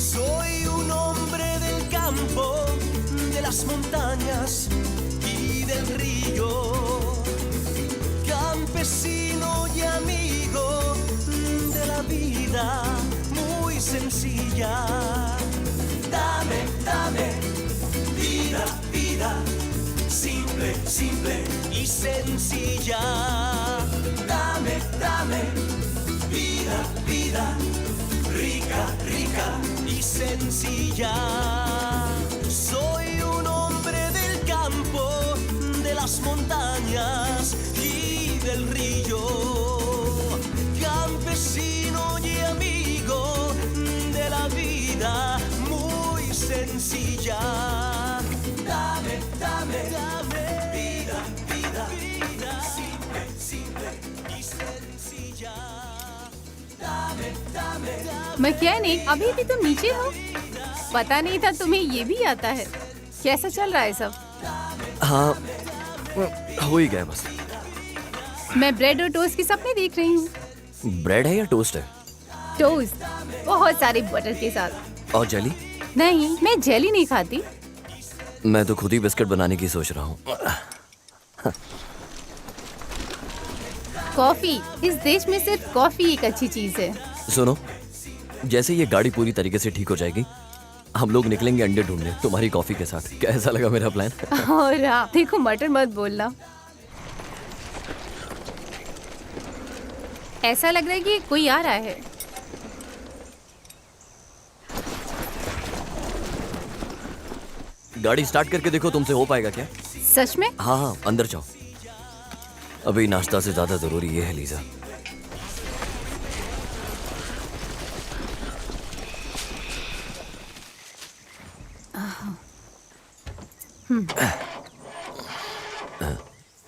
Soy un hombre del campo, de las montañas y del río, campesino y amigo de la vida muy sencilla. Dame, dame, vida, vida, simple, simple y sencilla. Dame, dame, vida, vida, rica, rica y sencilla. Soy un hombre del campo, de las montañas y del río, campesino y amigo de la vida muy sencilla. Dame, dame, dame, vida, vida, vida, simple, simple y sencilla. Dame, dame, dame. Mechanic, अभी भी तुम नीचे हो? पता नहीं था तुम्हें ये भी आता है। कैसा चल रहा है सब? हाँ, हो ही गया बस। मैं ब्रेड और टोस्ट के सपने देख रही हूँ। ब्रेड है या टोस्ट है? टोस्ट, बहुत सारे बटर के साथ। और जेली? नहीं, मैं जेली नहीं खाती। मैं तो खुद ही बिस्किट बनाने की सोच रहा हूँ। कॉफी, इस देश में सिर्फ कॉफी एक अच्छी चीज है। सुनो, जैसे ये गाड़ी पूरी तरीके से ठीक हो जाएगी, हम लोग निकलेंगे अंडे ढूंढने तुम्हारी कॉफी के साथ। कैसा लगा मेरा प्लान? और हाँ, देखो मटर मत बोलना। ऐसा लग रहा है कि कोई आ रहा है। गाड़ी स्टार्ट करके देखो, तुमसे हो पाएगा क्या? सच में? हाँ हाँ, अंदर जाओ। अभी नाश्ता से ज्यादा जरूरी ये है लीजा।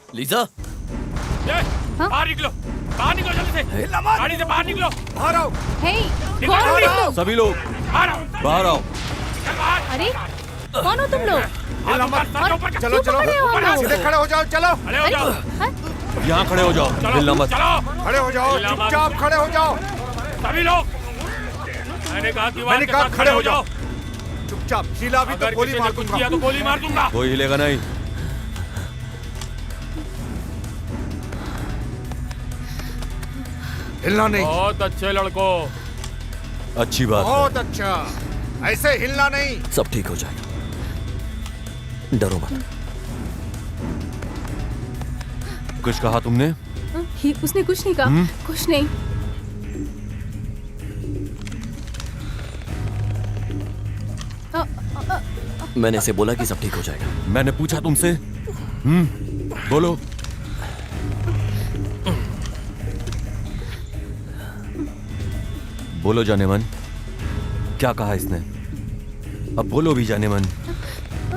लीजा, बाहर निकलो, बाहर निकलो जल्दी से, गाड़ी से बाहर निकलो, बाहर आओ। हे, कौन हो तुम लोग? सभी लोग बाहर आओ, बाहर आओ। अरे, कौन हो तुम लोग? चलो चलो, सीधे खड़े हो जाओ, चलो, खड़े हो जाओ, यहाँ खड़े हो जाओ, हिलना मत। चलो, खड़े हो जाओ, चुपचाप खड़े हो जाओ, सभी लोग। मैंने कहा खड़े हो जाओ, चुपचाप। शीला भी तो गोली मार दूंगा, तो गोली मार दूंगा। कोई हिलेगा नहीं। हिलना नहीं। बहुत अच्छे लड़को, अच्छी बात है। बहुत अच्छा, ऐसे हिलना नहीं। सब ठीक हो जाएगा, डरो मत। कुछ कहा तुमने? उसने कुछ नहीं कहा। कुछ नहीं। मैंने इसे बोला कि सब ठीक हो जाएगा। मैंने पूछा तुमसे? बोलो। बोलो जाने मन, क्या कहा इसने? अब बोलो भी जाने मन,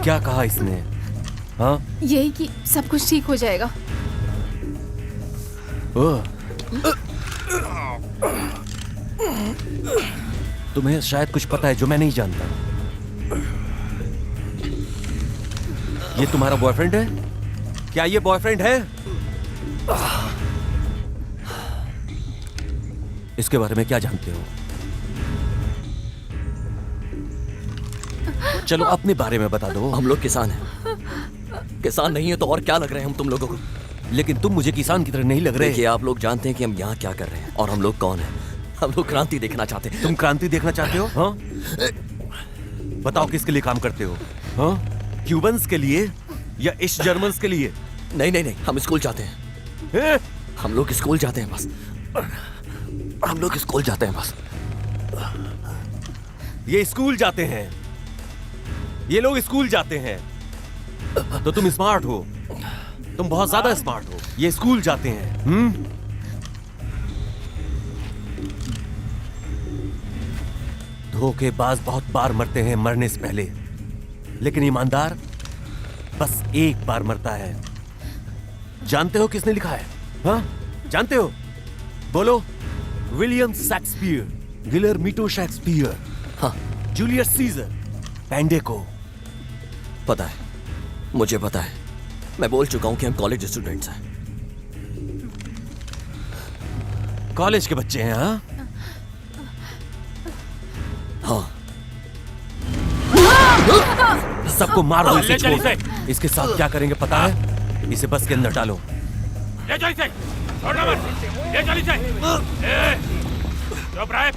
क्या कहा इसने? हाँ, यही कि सब कुछ ठीक हो जाएगा। तुम्हें शायद कुछ पता है जो मैं नहीं जानता। ये तुम्हारा बॉयफ्रेंड है? क्या ये बॉयफ्रेंड है? इसके बारे में क्या जानते हो? चलो अपने बारे में बता दो। हम लोग किसान हैं। किसान नहीं है तो और क्या लग रहे हैं हम तुम लोगों को? लेकिन तुम मुझे किसान की तरह नहीं लग रहे। देखिए, आप लोग जानते हैं कि हम यहाँ क्या कर रहे हैं और हम लोग कौन हैं। हम लोग क्रांति देखना चाहते हैं। तुम क्रांति देखना चाहते हो? हाँ? बताओ किसके लिए काम करते हो? हाँ? क्यूबन्स के लिए या ईस्ट जर्मन्स के लिए? नहीं नहीं नहीं, हम स्कूल जाते हैं। हम लोग स्कूल जाते हैं बस। हम लोग स्कूल जाते हैं बस। ये स्कूल जाते हैं, ये लोग स्कूल जाते हैं। तो तुम स्मार्ट हो, तुम बहुत ज्यादा स्मार्ट हो। ये स्कूल जाते हैं। धोखेबाज बहुत बार मरते हैं मरने से पहले, लेकिन ईमानदार बस एक बार मरता है। जानते हो किसने लिखा है? हाँ? जानते हो? बोलो। विलियम शेक्सपियर, गिलर्मिटो शेक्सपियर, हाँ, जूलियस सीजर, पेंडेको। पता है, मुझे पता है। मैं बोल चुका हूं कि हम कॉलेज स्टूडेंट्स हैं। कॉलेज के बच्चे हैं? हाँ हाँ, सबको मारो, इसे ले चल छोड़। इसके साथ क्या करेंगे पता है? इसे बस के अंदर डालो। ले चल इसे, छोड़ना मत, ले चल इसे। चुप रहे।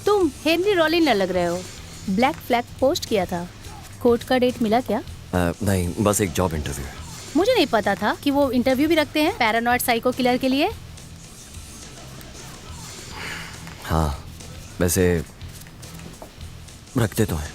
तुम हेनरी रॉलिन लग रहे हो। ब्लैक फ्लैग पोस्ट किया था, कोर्ट का डेट मिला क्या? नहीं, बस एक जॉब इंटरव्यू है। मुझे नहीं पता था कि वो इंटरव्यू भी रखते हैं पैरानॉइड साइको किलर के लिए। हाँ, वैसे रखते तो हैं।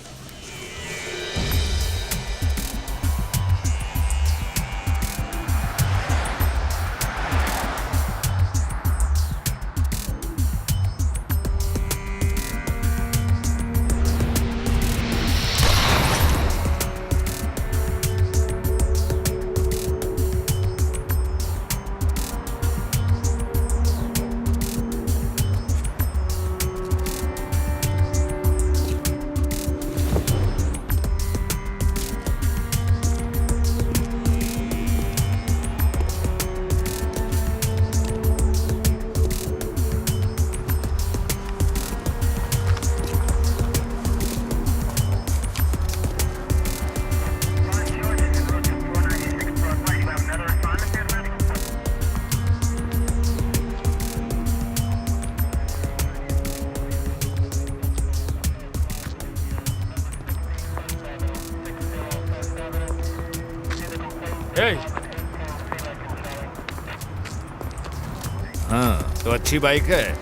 हाँ, तो अच्छी बाइक है।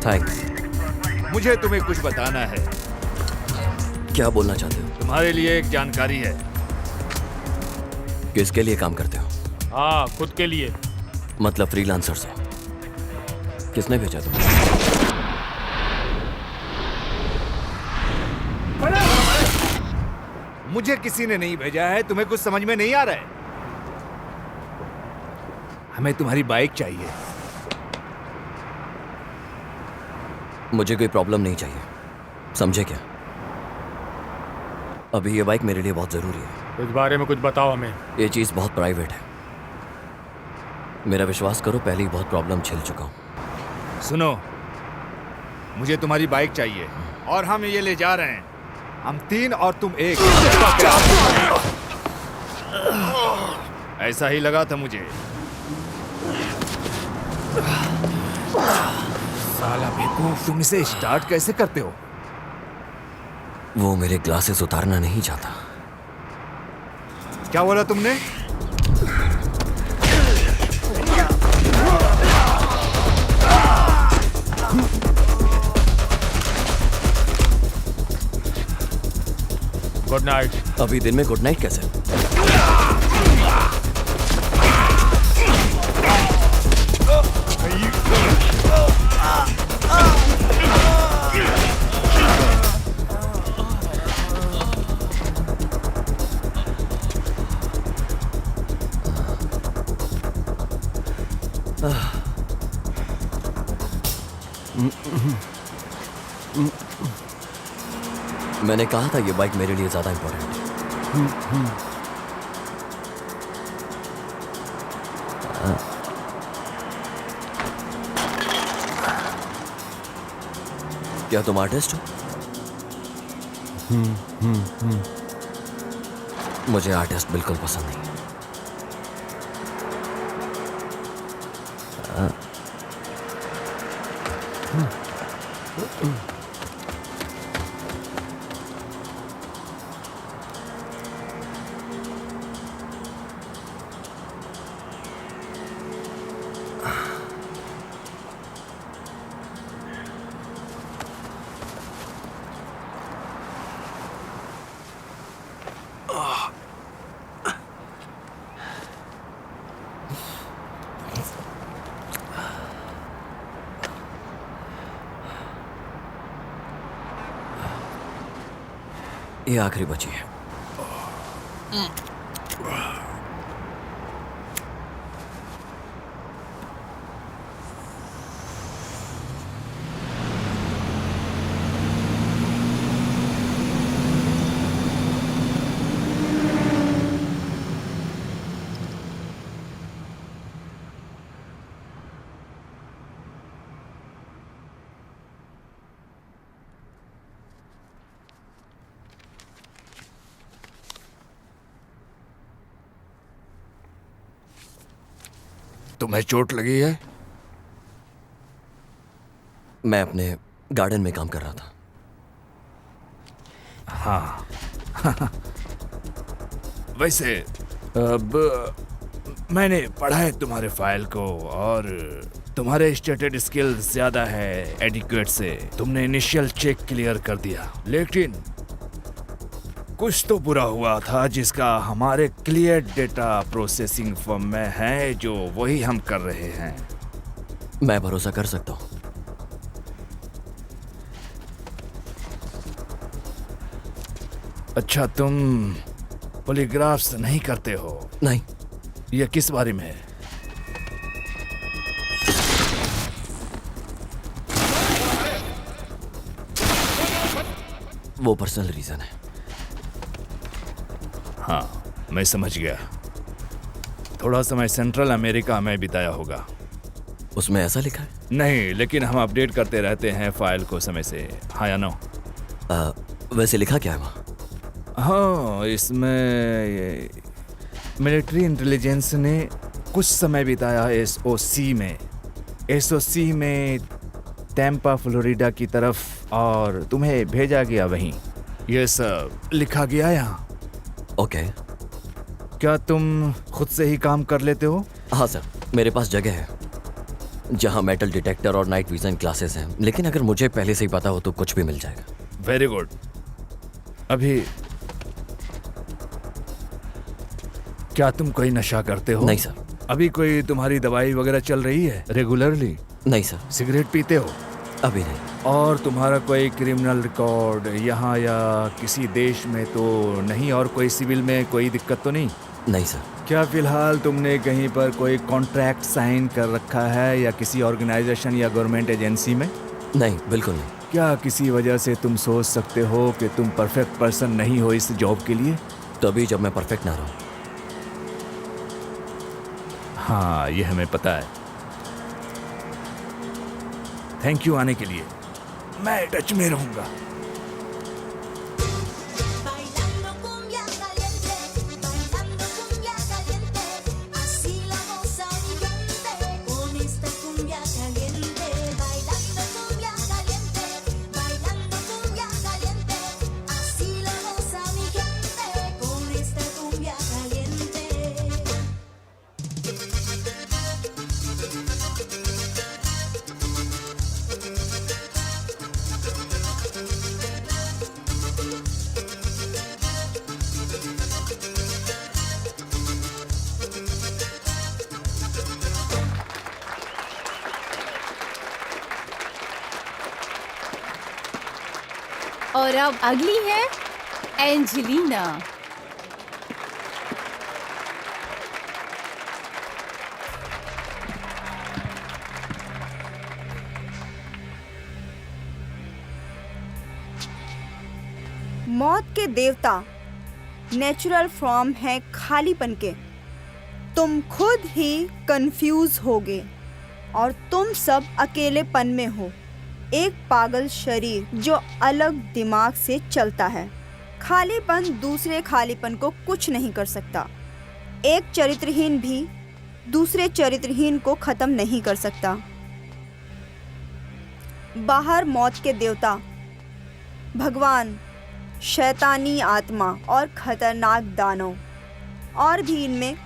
थैंक्स। मुझे तुम्हें कुछ बताना है। क्या बोलना चाहते हो? तुम्हारे लिए एक जानकारी है। किसके लिए काम करते हो? हाँ, खुद के लिए। मतलब फ्रीलांसर से। किसने भेजा तुम्हें? मुझे किसी ने नहीं भेजा है। तुम्हें कुछ समझ में नहीं आ रहा है। हमें तुम्हारी बाइक चाहिए। मुझे कोई प्रॉब्लम नहीं चाहिए, समझे क्या? अभी ये बाइक मेरे लिए बहुत ज़रूरी है। इस बारे में कुछ बताओ हमें। ये चीज़ बहुत प्राइवेट है। मेरा विश्वास करो, पहले ही बहुत प्रॉब्लम झेल चुका हूँ। सुनो, मुझे तुम्हारी बाइक चाहिए और हम ये ले जा रहे हैं। हम 3 और तुम 1। ऐसा ही लगा था मुझे। साला बेवकूफ, तुम इसे स्टार्ट कैसे करते हो? वो मेरे ग्लासेस उतारना नहीं चाहता। क्या बोला तुमने? Good night. अभी दिन में गुड नाइट कैसे? मैंने कहा था ये बाइक मेरे लिए ज्यादा इंपॉर्टेंट है। क्या तुम आर्टिस्ट हो? मुझे आर्टिस्ट बिल्कुल पसंद नहीं। ये आखिरी बची है। तुम्हें चोट लगी है? मैं अपने गार्डन में काम कर रहा था। हाँ। वैसे अब मैंने पढ़ा है तुम्हारे फाइल को और तुम्हारे स्टेटेड स्किल ज्यादा है एडिक्वेट से। तुमने इनिशियल चेक क्लियर कर दिया, लेकिन कुछ तो बुरा हुआ था जिसका हमारे क्लियर डेटा प्रोसेसिंग फर्म में है, जो वही हम कर रहे हैं। मैं भरोसा कर सकता हूँ। अच्छा, तुम पॉलीग्राफ्स नहीं करते हो? नहीं। यह किस बारे में है? वो पर्सनल रीजन है। हाँ, मैं समझ गया। थोड़ा समय सेंट्रल अमेरिका में बिताया होगा। उसमें ऐसा लिखा है? नहीं, लेकिन हम अपडेट करते रहते हैं फाइल को समय से। हाँ या नो? वैसे लिखा क्या है वहाँ? हाँ, इसमें मिलिट्री इंटेलिजेंस ने कुछ समय बिताया एसओसी में। एसओसी में टैम्पा फ्लोरिडा की तरफ, और तुम्हें भेजा गया वहीं। यह सब लिखा गया यहाँ। ओके। क्या तुम खुद से ही काम कर लेते हो? हाँ सर, मेरे पास जगह है जहाँ मेटल डिटेक्टर और नाइट विजन क्लासेस हैं, लेकिन अगर मुझे पहले से ही पता हो तो कुछ भी मिल जाएगा। Very good. अभी क्या तुम कोई नशा करते हो? नहीं सर। अभी कोई तुम्हारी दवाई वगैरह चल रही है रेगुलरली? नहीं सर। सिगरेट पीते हो? अभी नहीं। और तुम्हारा कोई क्रिमिनल रिकॉर्ड यहाँ या किसी देश में तो नहीं, और कोई सिविल में कोई दिक्कत तो नहीं? नहीं सर। क्या फिलहाल तुमने कहीं पर कोई कॉन्ट्रैक्ट साइन कर रखा है या किसी ऑर्गेनाइजेशन या गवर्नमेंट एजेंसी में? नहीं, बिल्कुल नहीं। क्या किसी वजह से तुम सोच सकते हो कि तुम परफेक्ट पर्सन नहीं हो इस जॉब के लिए? तभी जब मैं परफेक्ट ना रहूं। हाँ, ये हमें पता है। थैंक यू आने के लिए। मैं टच में रहूंगा। Bailando cumbia caliente, bailando cumbia caliente, así la goza mi gente con esta cumbia caliente. Bailando cumbia caliente, bailando cumbia caliente, así la goza mi gente con esta cumbia caliente. और अब अगली है Angelina. मौत के देवता natural form है खालीपन के। तुम खुद ही कंफ्यूज होगे और तुम सब अकेलेपन में हो। एक पागल शरीर जो अलग दिमाग से चलता है। खालीपन दूसरे खालीपन को कुछ नहीं कर सकता। एक चरित्रहीन भी दूसरे चरित्रहीन को खत्म नहीं कर सकता। बाहर मौत के देवता, भगवान, शैतानी आत्मा और खतरनाक दानव, और भी इनमें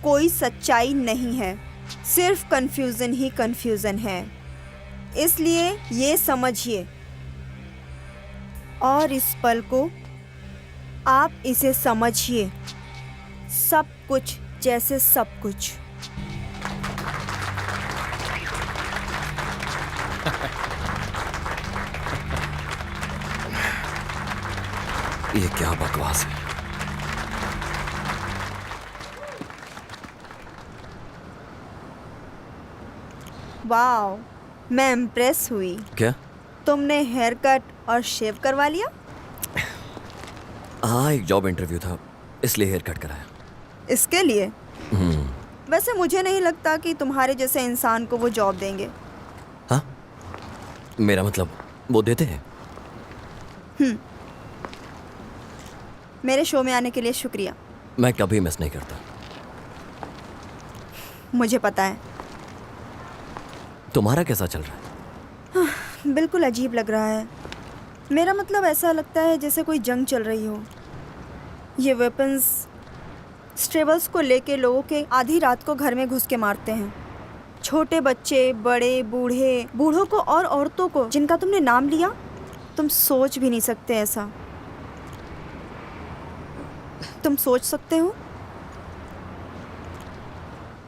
कोई सच्चाई नहीं है। सिर्फ कन्फ्यूज़न ही कन्फ्यूज़न है। इसलिए ये समझिए और इस पल को आप इसे समझिए। सब कुछ जैसे सब कुछ। ये क्या बकवास है? वाओ, मैं इम्प्रेस हुई। क्या? तुमने हेयर कट और शेव करवा लिया? हाँ, एक जॉब इंटरव्यू था, इसलिए हेयर कट कराया। इसके लिए? वैसे मुझे नहीं लगता कि तुम्हारे जैसे इंसान को वो जॉब देंगे। हाँ, मेरा मतलब वो देते हैं। मेरे शो में आने के लिए शुक्रिया। मैं कभी मिस नहीं करता। मुझे पता है। तुम्हारा कैसा चल रहा है? बिल्कुल अजीब लग रहा है। मेरा मतलब ऐसा लगता है जैसे कोई जंग चल रही हो। ये वेपन्स स्ट्रेबल्स को लेके लोगों के आधी रात को घर में घुस के मारते हैं। छोटे बच्चे, बड़े, बूढ़े, बूढ़ों को और औरतों को जिनका तुमने नाम लिया। तुम सोच भी नहीं सकते ऐसा। तुम सोच सकते हो?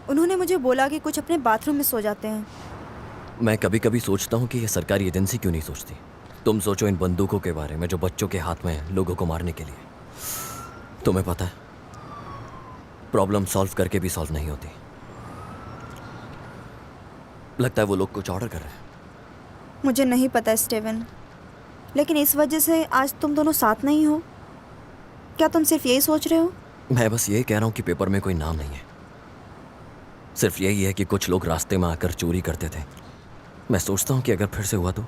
उन्होंने मुझे बोला कि कुछ अपने बाथरूम में सो जाते हैं। मैं कभी कभी सोचता हूँ कि ये सरकारी एजेंसी क्यों नहीं सोचती। तुम सोचो इन बंदूकों के बारे में जो बच्चों के हाथ में है लोगों को मारने के लिए। तुम्हें पता है, प्रॉब्लम सॉल्व करके भी सॉल्व नहीं होती। लगता है वो लोग कुछ ऑर्डर कर रहे हैं। मुझे नहीं पता स्टीवन, लेकिन इस वजह से आज तुम दोनों साथ नहीं हो। क्या तुम सिर्फ यही सोच रहे हो? मैं बस ये कह रहा हूँ कि पेपर में कोई नाम नहीं है। सिर्फ यही है कि कुछ लोग रास्ते में आकर चोरी करते थे। मैं सोचता हूँ कि अगर फिर से हुआ तो।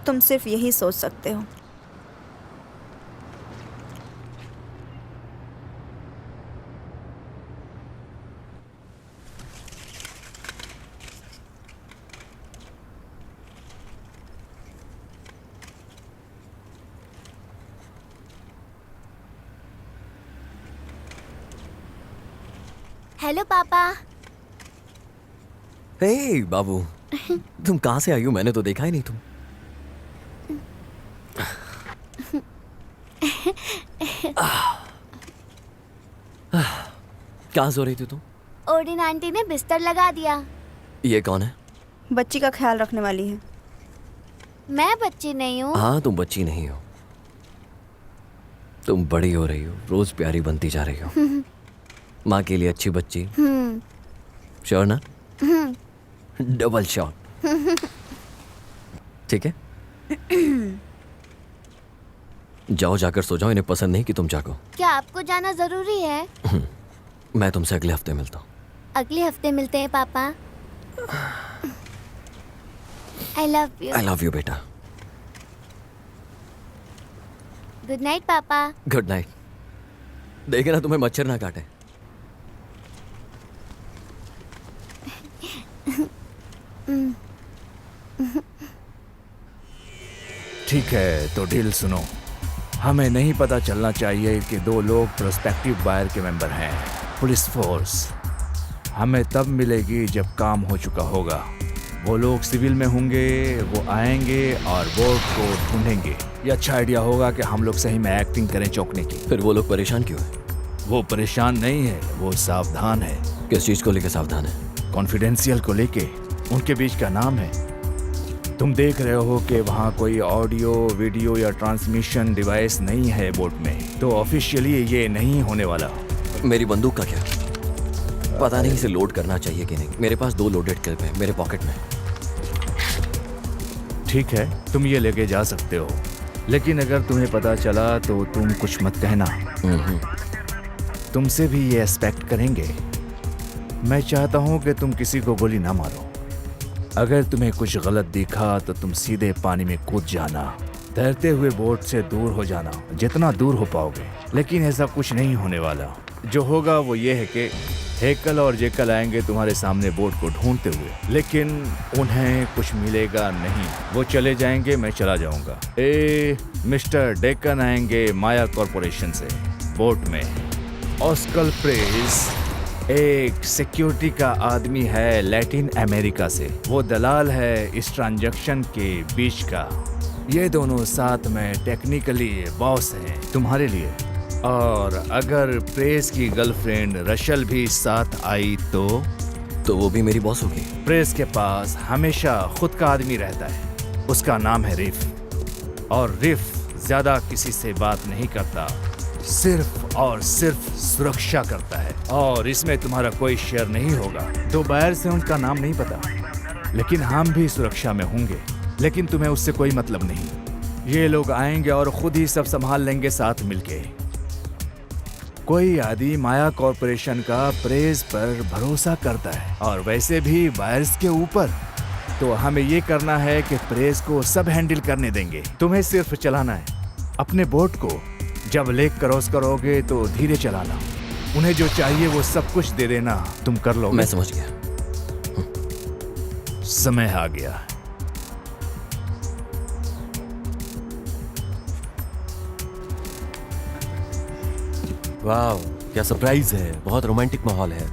तुम सिर्फ यही सोच सकते हो। हेलो पापा। हे बाबू, तुम कहाँ से आई हो? मैंने तो देखा ही नहीं तुम। क्या सो रही थी तुम? ओडिन आंटी ने बिस्तर लगा दिया। ये कौन है? बच्ची का ख्याल रखने वाली है। मैं बच्ची नहीं हूँ। हाँ, तुम बच्ची नहीं हो। तुम बड़ी हो रही हो, रोज प्यारी बनती जा रही हो। माँ के लिए अच्छी बच्ची। श्योर ना? Double shot. ठीक है? जाओ, जाकर सो जाओ। इन्हें पसंद नहीं कि तुम जागो। क्या आपको जाना जरूरी है? मैं तुमसे अगले हफ्ते मिलता हूँ। अगले हफ्ते मिलते हैं पापा। I love you. I love you बेटा। गुड नाइट पापा। Good night. देखे ना तुम्हें मच्छर ना काटे। ठीक है, तो डील सुनो। हमें नहीं पता चलना चाहिए कि 2 लोग प्रोस्पेक्टिव बायर के मेंबर हैं। पुलिस फोर्स हमें तब मिलेगी जब काम हो चुका होगा। वो लोग सिविल में होंगे, वो आएंगे और बोर्ड को ढूंढेंगे। ये अच्छा आइडिया होगा कि हम लोग सही में एक्टिंग करें चौंकने की। फिर वो लोग परेशान क्यों है? वो परेशान नहीं है, वो सावधान है। किस चीज को लेकर सावधान है? कॉन्फिडेंशियल को लेके। उनके बीच का नाम है। तुम देख रहे हो कि वहाँ कोई ऑडियो, वीडियो या ट्रांसमिशन डिवाइस नहीं है बोट में, तो ऑफिशियली ये नहीं होने वाला। मेरी बंदूक का क्या? पता नहीं इसे लोड करना चाहिए कि नहीं। मेरे पास 2 लोडेड क्लिप है मेरे पॉकेट में। ठीक है, तुम ये लेके जा सकते हो, लेकिन अगर तुम्हें पता चला तो तुम कुछ मत कहना। तुमसे भी ये एक्सपेक्ट करेंगे। मैं चाहता हूँ कि तुम किसी को गोली ना मारो। अगर तुम्हें कुछ गलत दिखा तो तुम सीधे पानी में कूद जाना, तैरते हुए बोट से दूर हो जाना, जितना दूर हो पाओगे। लेकिन ऐसा कुछ नहीं होने वाला। जो होगा वो ये है कि हेकल और जेकल आएंगे तुम्हारे सामने बोट को ढूंढते हुए, लेकिन उन्हें कुछ मिलेगा नहीं। वो चले जाएंगे, मैं चला जाऊंगा। मिस्टर डेकन आएंगे माया कॉरपोरेशन से बोट में। ऑस्कल प्रेस एक सिक्योरिटी का आदमी है लैटिन अमेरिका से। वो दलाल है इस ट्रांजैक्शन के बीच का। ये दोनों साथ में टेक्निकली बॉस हैं तुम्हारे लिए। और अगर प्रेस की गर्लफ्रेंड रशल भी साथ आई तो वो भी मेरी बॉस होगी। प्रेस के पास हमेशा खुद का आदमी रहता है। उसका नाम है रिफ। और रिफ ज्यादा किसी से बात नहीं करता, सिर्फ और सिर्फ सुरक्षा करता है। और इसमें तुम्हारा कोई शेयर नहीं होगा। 2 बायर से उनका नाम नहीं पता, लेकिन हम भी सुरक्षा में होंगे। लेकिन तुम्हें उससे कोई मतलब नहीं। ये लोग आएंगे और खुद ही सब संभाल लेंगे साथ मिलके। कोई आदमी माया कॉरपोरेशन का प्रेस पर भरोसा करता है, और वैसे भी बायर्स के ऊपर। तो हमें ये करना है कि प्रेस को सब हैंडल करने देंगे। तुम्हें सिर्फ चलाना है अपने बोट को। जब लेक क्रॉस करोगे तो धीरे चलाना। उन्हें जो चाहिए वो सब कुछ दे देना। तुम कर लो। मैं समझ गया। समय आ गया। वाह, क्या सरप्राइज है। बहुत रोमांटिक माहौल है।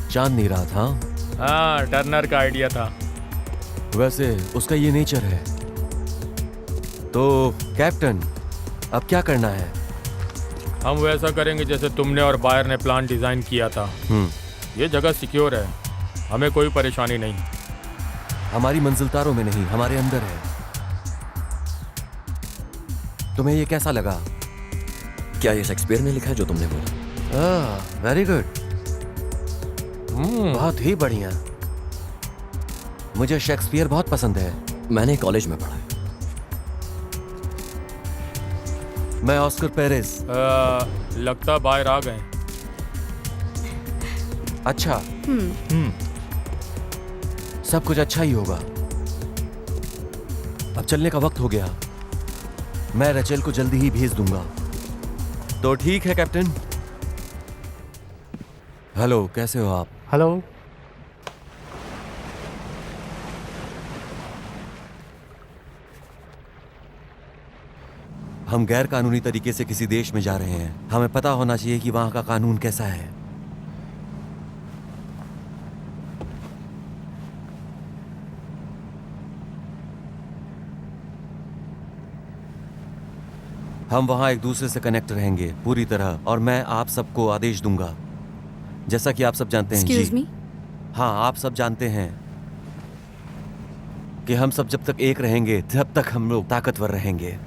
चांद नहीं रात। हाँ, टर्नर का आइडिया था। वैसे उसका ये नेचर है। तो कैप्टन, अब क्या करना है? हम वैसा करेंगे जैसे तुमने और बायर ने प्लान डिजाइन किया था। ये जगह सिक्योर है, हमें कोई परेशानी नहीं। हमारी मंजिल तारों में नहीं, हमारे अंदर है। तुम्हें ये कैसा लगा? क्या ये शेक्सपियर ने लिखा है जो तुमने बोला? Very good. बहुत ही बढ़िया। मुझे शेक्सपियर बहुत पसंद है। मैंने कॉलेज में पढ़ा है। मैं ऑस्कर पेरेस। लगता बाहर आ गए। अच्छा। सब कुछ अच्छा ही होगा। अब चलने का वक्त हो गया। मैं रचेल को जल्दी ही भेज दूंगा। तो ठीक है कैप्टन। हेलो, कैसे हो आप? हेलो। हम गैर कानूनी तरीके से किसी देश में जा रहे हैं। हमें पता होना चाहिए कि वहां का कानून कैसा है। हम वहां एक दूसरे से कनेक्ट रहेंगे पूरी तरह, और मैं आप सबको आदेश दूंगा। जैसा कि आप सब जानते हैं। Excuse जी me? हाँ, आप सब जानते हैं कि हम सब जब तक एक रहेंगे तब तक हम लोग ताकतवर रहेंगे।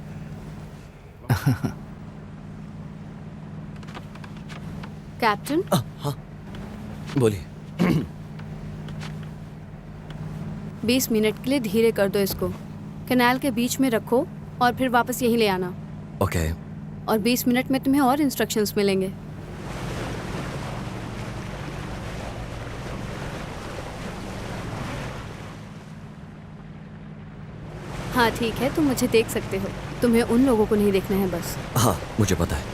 कैप्टन, हाँ, बोलिए। 20 मिनट के लिए धीरे कर दो इसको। कैनाल के बीच में रखो और फिर वापस यहीं ले आना। ओके। और 20 मिनट में तुम्हें और इंस्ट्रक्शंस मिलेंगे। हाँ ठीक है, तुम मुझे देख सकते हो। तुम्हें उन लोगों को नहीं देखना है बस। हाँ मुझे पता है,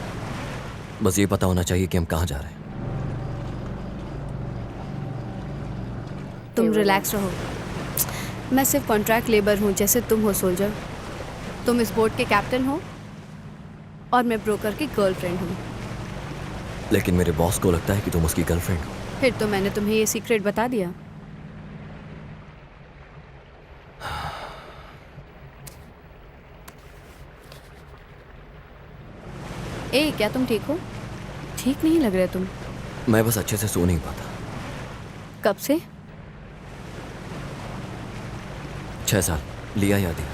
बस ये पता होना चाहिए कि हम कहाँ जा रहे हैं। तुम रिलैक्स रहो। मैं सिर्फ कॉन्ट्रैक्ट लेबर हूँ जैसे तुम हो सोल्जर। तुम इस बोट के कैप्टन हो और मैं ब्रोकर की गर्लफ्रेंड हूँ। लेकिन मेरे बॉस को लगता है कि तुम उसकी गर्लफ्रेंड हो। फिर तो मैंने तुम्हें ये सीक्रेट बता दिया। ए, क्या तुम ठीक हो? ठीक नहीं लग रहे तुम। मैं बस अच्छे से सो नहीं पाता। कब से? 6 साल। लिया या दिया?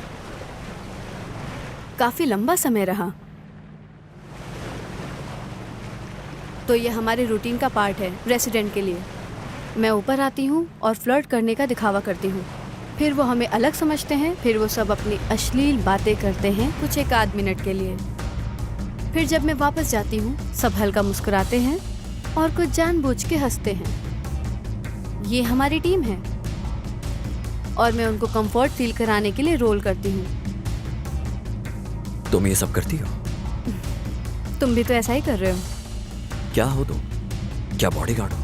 काफी लंबा समय रहा। तो ये हमारे रूटीन का पार्ट है रेसिडेंट के लिए। मैं ऊपर आती हूँ और फ्लर्ट करने का दिखावा करती हूँ। फिर वो हमें अलग समझते हैं। फिर वो सब अपनी अश्लील बातें करते हैं कुछ एक आध मिनट के लिए। फिर जब मैं वापस जाती हूँ सब हल्का मुस्कुराते हैं और कुछ जानबूझ के हंसते हैं। ये हमारी टीम है और मैं उनको कंफर्ट फील कराने के लिए रोल करती हूँ। तुम ये सब करती हो? तुम भी तो ऐसा ही कर रहे हो। क्या हो तुम? क्या बॉडीगार्ड हो?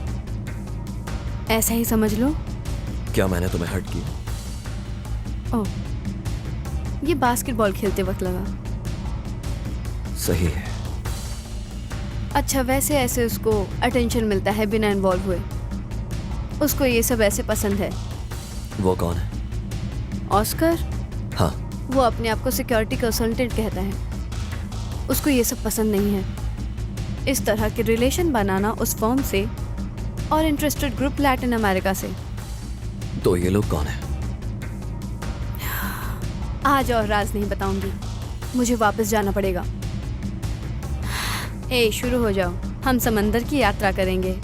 ऐसा ही समझ लो। क्या मैंने तुम्हें हर्ट किया? ओह, ये बास्केटबॉल खेलते वक्त लगा। सही है। अच्छा, वैसे ऐसे उसको अटेंशन मिलता है बिना इन्वॉल्व हुए। उसको ये सब ऐसे पसंद है। वो कौन है? ऑस्कर। हाँ। वो अपने आप को सिक्योरिटी कंसल्टेंट कहता है। उसको ये सब पसंद नहीं है। इस तरह के रिलेशन बनाना उस फर्म से और इंटरेस्टेड ग्रुप लैटिन अमेरिका से। तो ये लोग कौन है? आज और राज नहीं बताऊंगी, मुझे वापस जाना पड़ेगा। ए, शुरू हो जाओ, हम समंदर की यात्रा करेंगे।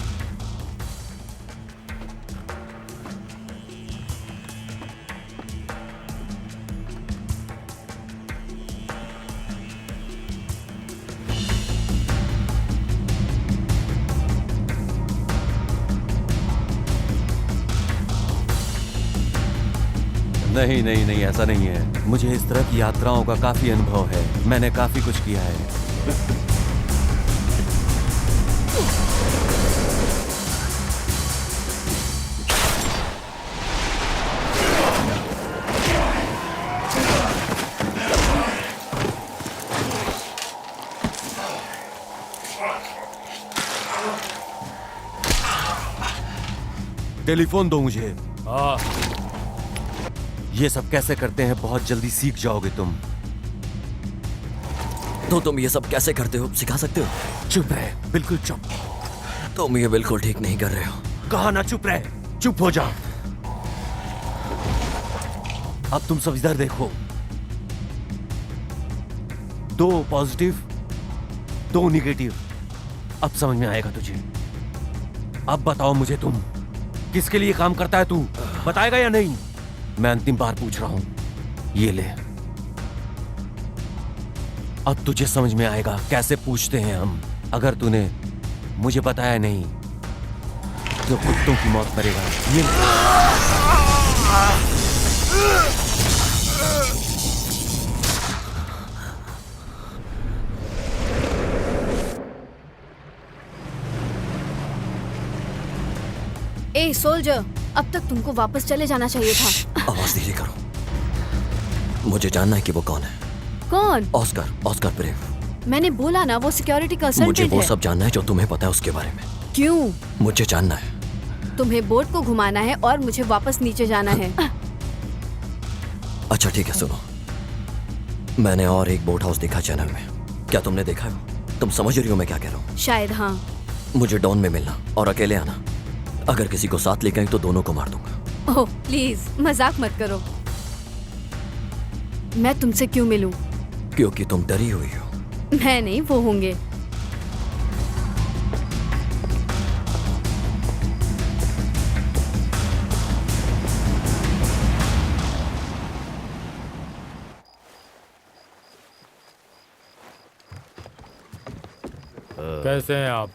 नहीं नहीं नहीं, ऐसा नहीं है। मुझे इस तरह की यात्राओं का काफी अनुभव है। मैंने काफी कुछ किया है। टेलीफोन दो मुझे। हाँ। ये सब कैसे करते हैं बहुत जल्दी सीख जाओगे तुम। तो तुम ये सब कैसे करते हो, सिखा सकते हो? चुप रहे, बिल्कुल चुप। तुम ये बिल्कुल ठीक नहीं कर रहे हो। कहा ना चुप रहे, चुप हो जा। अब तुम सब इधर देखो। 2 पॉजिटिव 2 निगेटिव। अब समझ में आएगा तुझे। अब बताओ मुझे, तुम किसके लिए काम करता है? तू बताएगा या नहीं? मैं अंतिम बार पूछ रहा हूं। ये ले, अब तुझे समझ में आएगा कैसे पूछते हैं हम। अगर तूने मुझे बताया नहीं तो कुत्तों की मौत मरेगा। ये ए सोल्जर, अब तक तुमको वापस चले जाना चाहिए था। आवाज धीरे करो। मुझे जानना है कि वो कौन है। कौन? ऑस्कर। Oscar brave. मैंने बोला ना, वो सिक्योरिटी कंसल्टेंट मुझे है। वो सब जानना है जो तुम्हें पता है उसके बारे में। क्यों? मुझे जानना है। तुम्हें बोट को घुमाना है और मुझे वापस नीचे जाना है। अच्छा ठीक है, सुनो। मैंने और एक बोट हाउस देखा चैनल में। क्या तुमने देखा है? तुम समझ रही हो मैं क्या कह रहा हूँ? शायद हाँ। मुझे डॉन में मिलना और अकेले आना। अगर किसी को साथ लेकर आई तो दोनों को मार दूंगा। ओह प्लीज, मजाक मत करो। मैं तुमसे क्यों मिलूं? क्योंकि तुम डरी हुई हो। मैं नहीं, वो होंगे। कैसे हैं आप?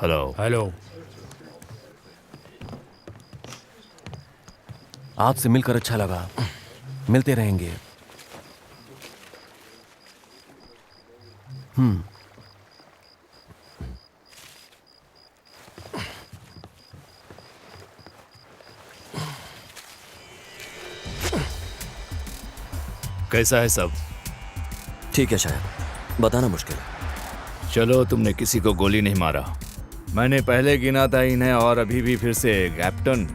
हेलो। हेलो। आपसे मिलकर अच्छा लगा, मिलते रहेंगे। कैसा है सब? ठीक है, शायद बताना मुश्किल है। चलो, तुमने किसी को गोली नहीं मारा। मैंने पहले गिना था इन्हें और अभी भी फिर से कैप्टन,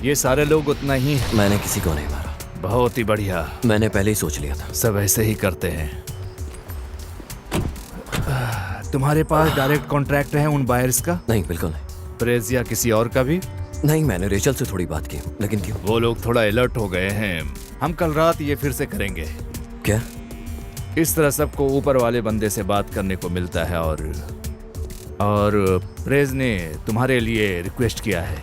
ये सारे लोग उतना ही। मैंने किसी को नहीं मारा। बहुत ही बढ़िया। मैंने पहले ही सोच लिया था। सब ऐसे ही करते हैं। तुम्हारे पास डायरेक्ट कॉन्ट्रैक्ट है उन बायर्स का? नहीं, बिल्कुल नहीं। प्रेस या किसी और का भी? नहीं, मैंने रेचल से थोड़ी बात की। लेकिन क्यों? वो लोग थोड़ा अलर्ट हो गए हैं। हम कल रात ये फिर से करेंगे। क्या? इस तरह सबको ऊपर वाले बंदे से बात करने को मिलता है और प्रेस ने तुम्हारे लिए रिक्वेस्ट किया है।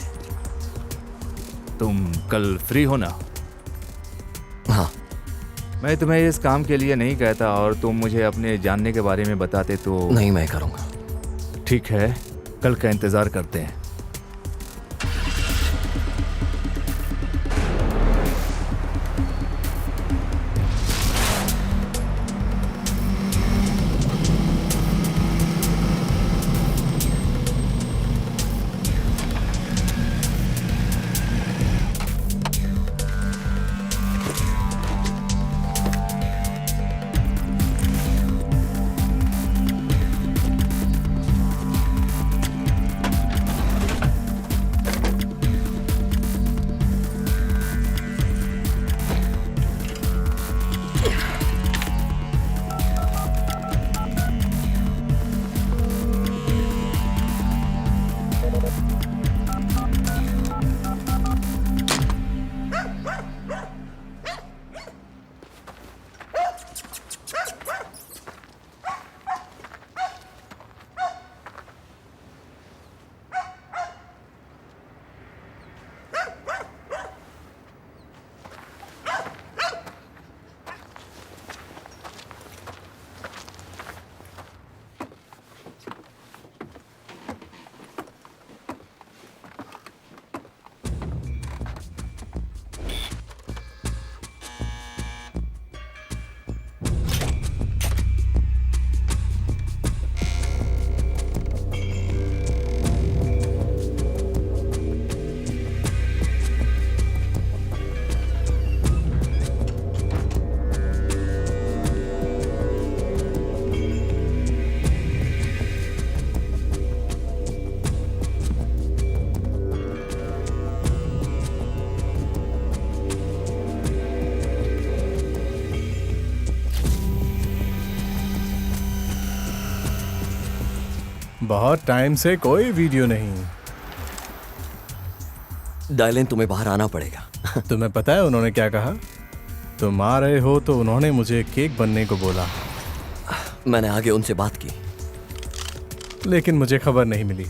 तुम कल फ्री हो ना? हाँ। मैं तुम्हें इस काम के लिए नहीं कहता और तुम मुझे अपने जानने के बारे में बताते तो। नहीं, मैं करूँगा। ठीक है, कल का इंतज़ार करते हैं। बहुत टाइम से कोई वीडियो नहीं। डायलेन, तुम्हें बाहर आना पड़ेगा। तुम्हें पता है उन्होंने क्या कहा? तुम आ रहे हो तो उन्होंने मुझे केक बनने को बोला। मैंने आगे उनसे बात की, लेकिन मुझे खबर नहीं मिली।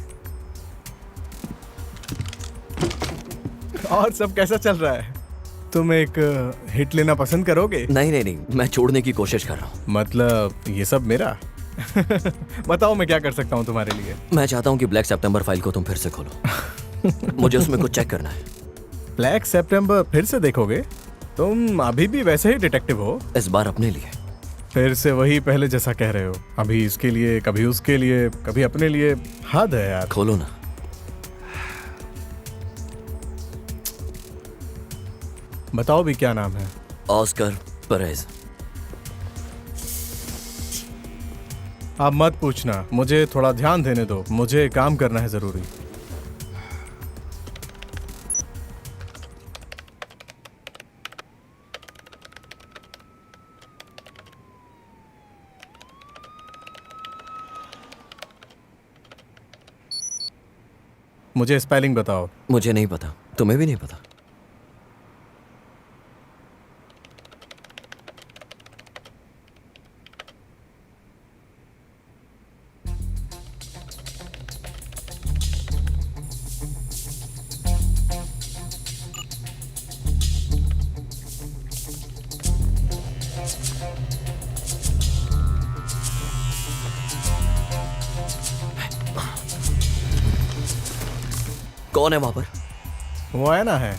और सब कैसा चल रहा है? तुम एक हिट लेना पसंद करोगे? नहीं नहीं नहीं, मैं छोड़ने की कोशिश कर रहा हूँ। मतलब ये सब मेरा? बताओ मैं क्या कर सकता हूँ तुम्हारे लिए? मैं चाहता हूँ कि ब्लैक सितंबर फाइल को तुम फिर से खोलो। मुझे उसमें कुछ चेक करना है। ब्लैक सितंबर फिर से देखोगे? तुम अभी भी वैसे ही डिटेक्टिव हो। इस बार अपने लिए। फिर से वही पहले जैसा कह रहे हो। अभी इसके लिए, कभी उसके लिए, कभी अपने लिए। हद है यार। खोलो ना। बताओ भी क्या नाम है? Oscar Perez. आप मत पूछना, मुझे थोड़ा ध्यान देने दो। मुझे काम करना है जरूरी। मुझे स्पेलिंग बताओ। मुझे नहीं पता, तुम्हें भी नहीं पता? कौन है वहां पर? वो है ना है।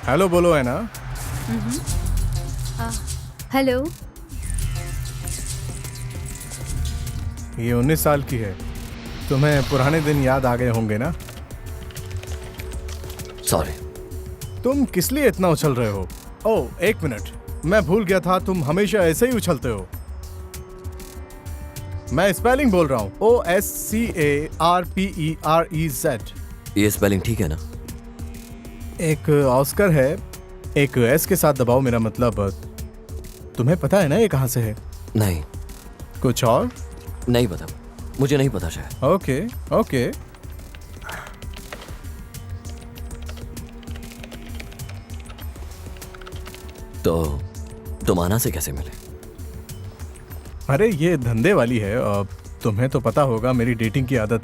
हेलो बोलो है ना। हेलो। ये 19 साल की है। तुम्हें पुराने दिन याद आ गए होंगे ना। सॉरी। तुम किस लिए इतना उछल रहे हो? ओह एक मिनट, मैं भूल गया था, तुम हमेशा ऐसे ही उछलते हो। मैं स्पेलिंग बोल रहा हूँ, OSCARPEREZ। ये स्पेलिंग ठीक है ना? एक ऑस्कर है, एक एस के साथ दबाओ, मेरा मतलब तुम्हें पता है ना ये कहाँ से है? नहीं। कुछ और? नहीं पता, मुझे नहीं पता शायद। Okay okay. तो तुम आना से कैसे मिले? अरे ये धंधे वाली है, तुम्हें तो पता होगा मेरी डेटिंग की आदत।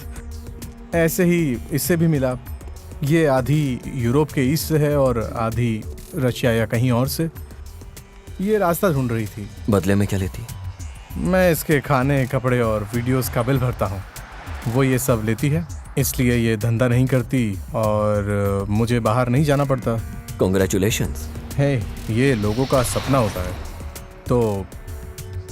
ऐसे ही इससे भी मिला। ये आधी यूरोप के ईस्ट से है और आधी रशिया या कहीं और से। ये रास्ता ढूंढ रही थी। बदले में क्या लेती? मैं इसके खाने, कपड़े और वीडियोस का बिल भरता हूँ। वो ये सब लेती है, इसलिए ये धंधा नहीं करती और मुझे बाहर नहीं जाना पड़ता। कॉन्ग्रेचुलेशंस। है, ये लोगों का सपना होता है। तो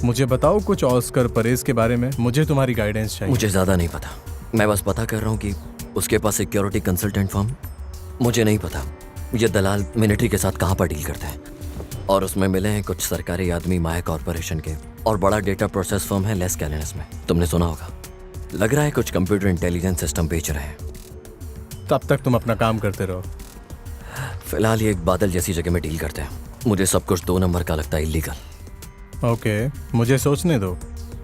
मुझे बताओ कुछ ऑस्कर परेज के बारे में। मुझे तुम्हारी गाइडेंस चाहिए। मुझे ज़्यादा नहीं पता, मैं बस पता कर रहा हूँ कि उसके पास सिक्योरिटी कंसल्टेंट फर्म। मुझे नहीं पता ये दलाल मिलिट्री के साथ कहाँ पर डील करते हैं, और उसमें मिले हैं कुछ सरकारी आदमी माया कॉरपोरेशन के, और बड़ा डेटा प्रोसेस फर्म है लेस कैलेनस में। तुमने सुना होगा। लग रहा है कुछ कंप्यूटर इंटेलिजेंस सिस्टम बेच रहे हैं। तब तक तुम अपना काम करते रहो। फिलहाल ये एक बादल जैसी जगह में डील करते हैं। मुझे सब कुछ 2 नंबर का लगता है, इलीगल। ओके, मुझे सोचने दो।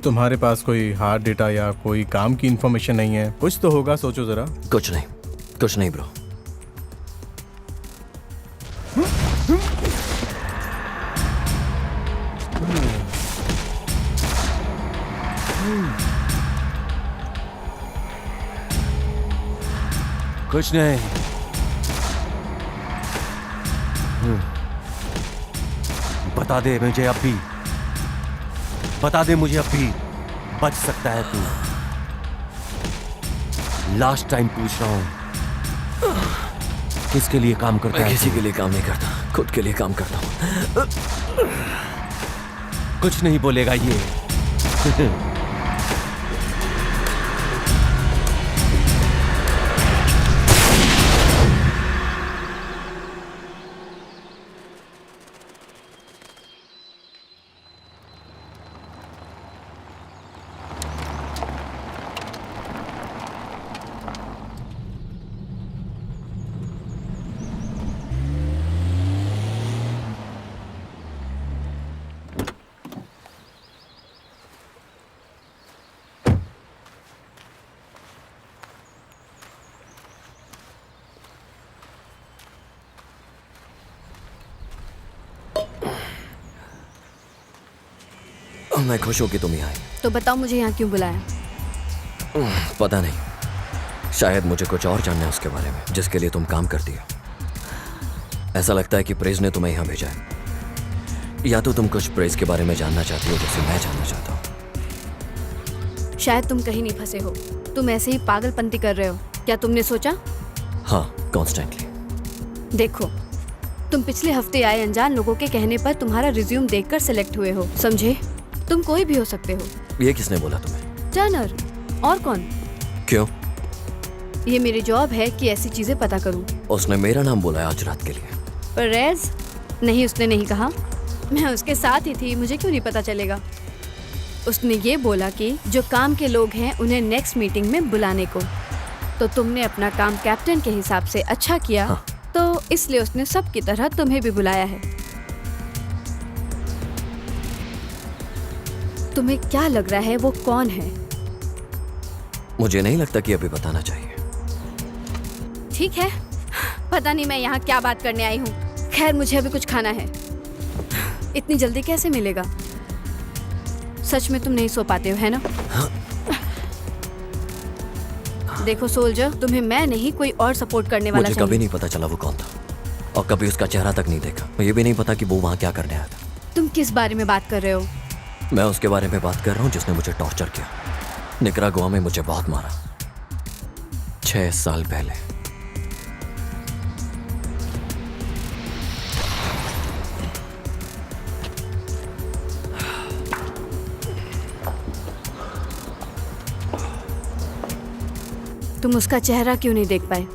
तुम्हारे पास कोई हार्ड डेटा या कोई काम की इंफॉर्मेशन नहीं है? कुछ तो होगा, सोचो जरा। कुछ नहीं ब्रो। कुछ नहीं। बता दे मुझे अब भी, बता दे मुझे अब भी, बच सकता है तू। लास्ट टाइम पूछ रहा हूं, किसके लिए काम करता है? किसी के लिए काम नहीं करता, खुद के लिए काम करता हूं। कुछ नहीं बोलेगा ये। मैं खुश हूं कि तुम यहाँ आई। तो बताओ मुझे यहाँ क्यों बुलाया? पता नहीं, शायद मुझे कुछ और जानना है उसके बारे में जिसके लिए तुम काम करती हो। ऐसा लगता है कि प्रेज ने तुम्हें यहाँ भेजा है, या तो तुम कुछ प्रेज के बारे में जानना चाहती हो जैसे मैं जानना चाहता हूँ। शायद तुम कहीं नहीं फंसे हो, तुम ऐसे ही पागलपंती कर रहे हो। क्या तुमने सोचा? हाँ, कॉन्स्टेंटली। देखो, तुम पिछले हफ्ते आए अनजान लोगों के कहने पर तुम्हारा रिज्यूम देखकर सिलेक्ट हुए हो, समझे? तुम कोई भी हो सकते हो। ये किसने बोला तुम्हें? टर्नर। और कौन? क्यों? ये मेरी जॉब है कि ऐसी चीजें पता करूं। उसने मेरा नाम बोला है आज रात के लिए। परेज? नहीं, उसने नहीं कहा। मैं उसके साथ ही थी, मुझे क्यों नहीं पता चलेगा। उसने ये बोला कि जो काम के लोग हैं उन्हें नेक्स्ट मीटिंग में बुलाने को। तो तुमने अपना काम कैप्टन के हिसाब से अच्छा किया। हाँ। तो इसलिए उसने सबकी तरह तुम्हें भी बुलाया है। तुम्हें क्या लग रहा है वो कौन है? मुझे नहीं लगता कि अभी बताना चाहिए। ठीक है, पता नहीं मैं यहाँ क्या बात करने आई हूँ। खैर, मुझे अभी कुछ खाना है। इतनी जल्दी कैसे मिलेगा? सच में तुम नहीं सो पाते हो, है ना? देखो सोल्जर, तुम्हें मैं नहीं कोई और सपोर्ट करने वाला मुझे कभी नहीं पता चला वो कौन था, और कभी उसका चेहरा तक नहीं देखा। मुझे भी नहीं पता कि वो वहाँ क्या करने आया था। तुम किस बारे में बात कर रहे हो? मैं उसके बारे में बात कर रहा हूँ जिसने मुझे टॉर्चर किया। निकरागुआ में मुझे बहुत मारा 6 साल पहले। तुम उसका चेहरा क्यों नहीं देख पाए?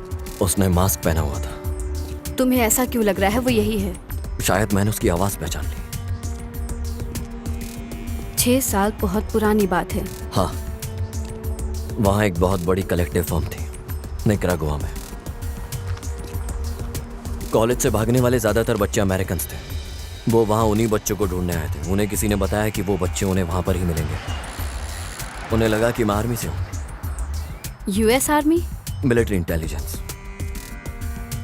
उसने मास्क पहना हुआ था। तुम्हें ऐसा क्यों लग रहा है वो यही है? शायद मैंने उसकी आवाज पहचान ली। 6 साल बहुत पुरानी बात है। हाँ, वहाँ एक बहुत बड़ी कलेक्टिव फर्म थी निकरागुआ में। कॉलेज से भागने वाले ज्यादातर बच्चे अमेरिकन थे। वो वहाँ उन्हीं बच्चों को ढूंढने आए थे। उन्हें किसी ने बताया कि वो बच्चे उन्हें वहाँ पर ही मिलेंगे। उन्हें लगा कि मैं आर्मी से हूँ। US army? Military intelligence.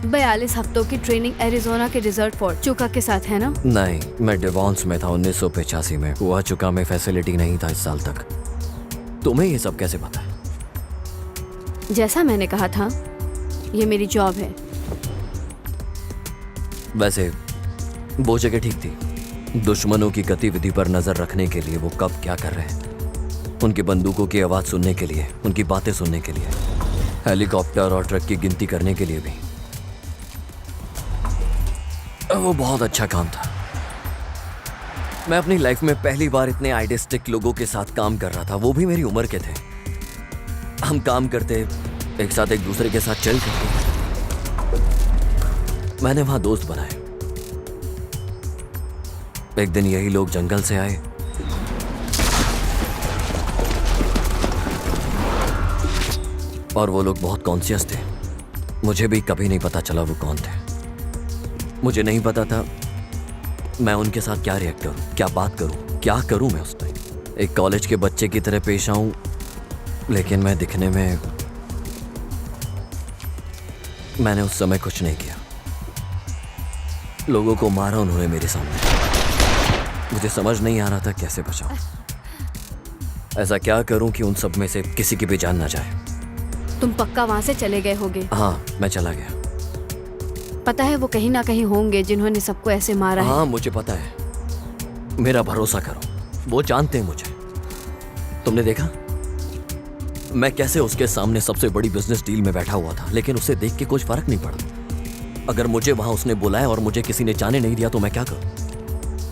42 हफ्तों की ट्रेनिंग एरिजोना के डिजर्ट फोर्ट चुका के साथ है ना? नहीं, मैं डिवॉन्स में था 1985 में। हुआ चुका में फैसिलिटी नहीं था इस साल तक। तुम्हें ये सब कैसे पता है? जैसा मैंने कहा था, ये मेरी जॉब है। वैसे वो जगह ठीक थी। दुश्मनों की गतिविधि पर नजर रखने के लिए वो कब क्या कर रहे हैं, उनकी बंदूकों की आवाज सुनने के लिए, उनकी बातें सुनने के लिए, हेलीकॉप्टर और ट्रक की गिनती करने के लिए भी। वो बहुत अच्छा काम था। मैं अपनी लाइफ में पहली बार इतने आइडियलिस्टिक लोगों के साथ काम कर रहा था। वो भी मेरी उम्र के थे। हम काम करते एक साथ, एक दूसरे के साथ चल करते। मैंने वहां दोस्त बनाए। एक दिन यही लोग जंगल से आए। और वो लोग बहुत कॉन्शियस थे। मुझे भी कभी नहीं पता चला वो कौन थे। मुझे नहीं पता था मैं उनके साथ क्या रिएक्ट करूं, क्या बात करूं, क्या करूं मैं उस टाइम। एक कॉलेज के बच्चे की तरह पेश आऊं, लेकिन मैं दिखने में, मैंने उस समय कुछ नहीं किया। लोगों को मारा उन्होंने मेरे सामने। मुझे समझ नहीं आ रहा था कैसे बचाऊं। ऐसा क्या करूं कि उन सब में से किसी की भी जान ना जाए। तुम पक्का वहां से चले गए होगे? हाँ, मैं चला गया। पता है वो कहीं ना कहीं होंगे जिन्होंने सबको ऐसे मारा है। हाँ, मुझे पता है। मेरा भरोसा करो, वो जानते हैं मुझे। तुमने देखा मैं कैसे उसके सामने सबसे बड़ी बिजनेस डील में बैठा हुआ था, लेकिन उसे देख के कुछ फर्क नहीं पड़ा। अगर मुझे वहां उसने बुलाया और मुझे किसी ने जाने नहीं दिया तो मैं क्या करूं?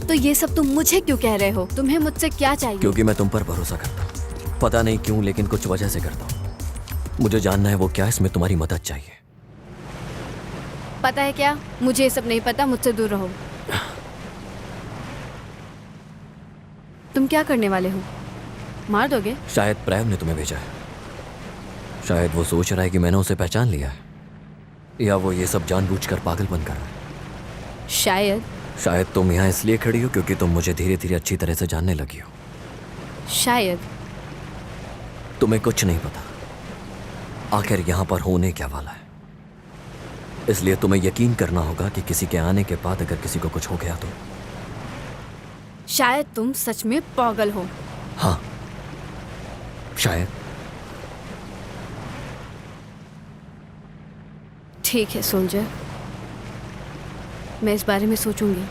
तो ये सब तुम मुझे क्यों कह रहे हो? तुम्हें मुझसे क्या चाहिए? क्योंकि मैं तुम पर भरोसा करता हूं। पता नहीं क्यों, लेकिन कुछ वजह से करता हूं। मुझे जानना है वो क्या, इसमें तुम्हारी मदद चाहिए। पता है क्या, मुझे ये सब नहीं पता, मुझसे दूर रहो। तुम क्या करने वाले हो? मार दोगे? शायद प्रेम ने तुम्हें भेजा है। शायद वो सोच रहा है कि मैंने उसे पहचान लिया है, या वो ये सब जानबूझकर पागलपन कर रहा है। शायद तुम यहाँ इसलिए खड़ी हो क्योंकि तुम मुझे धीरे धीरे अच्छी तरह से जानने लगी हो। शायद तुम्हें कुछ नहीं पता आखिर यहाँ पर होने क्या वाला है। इसलिए तुम्हें यकीन करना होगा कि किसी के आने के बाद अगर किसी को कुछ हो गया तो। शायद तुम सच में पागल हो। हाँ, शायद। ठीक है सोल्जर, मैं इस बारे में सोचूंगी।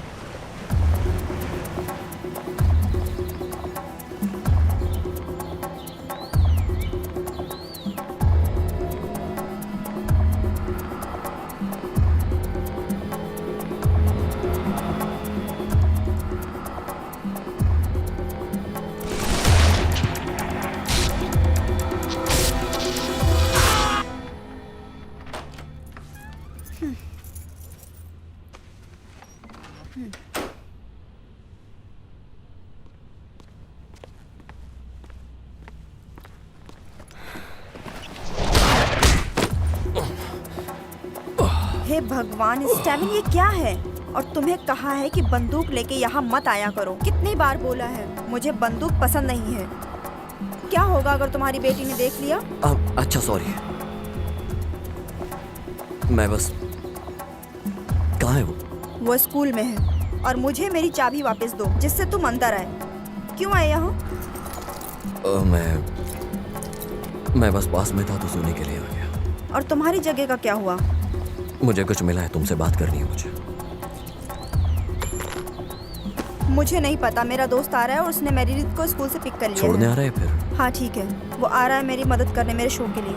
हे भगवान स्टेवन, ये क्या है? और तुम्हें कहा है कि बंदूक लेके यहाँ मत आया करो। कितनी बार बोला है, मुझे बंदूक पसंद नहीं है। क्या होगा अगर तुम्हारी बेटी ने देख लिया? अच्छा सॉरी। मैं बस, कहाँ है वो? वो स्कूल में है और मुझे मेरी चाबी वापस दो जिससे तुम अंदर आए। क्यों आए यहाँ? मैं बस पास में था तो सोने के लिए आ गया। और तुम्हारी जगह का क्या हुआ? मुझे कुछ मिला है, तुमसे बात करनी है मुझे। मुझे नहीं पता, मेरा दोस्त आ रहा है और उसने मेरीडीथ को स्कूल से पिक कर लिया छोड़ने है। आ रहा है फिर? हाँ ठीक है, वो आ रहा है मेरी मदद करने मेरे शो के लिए।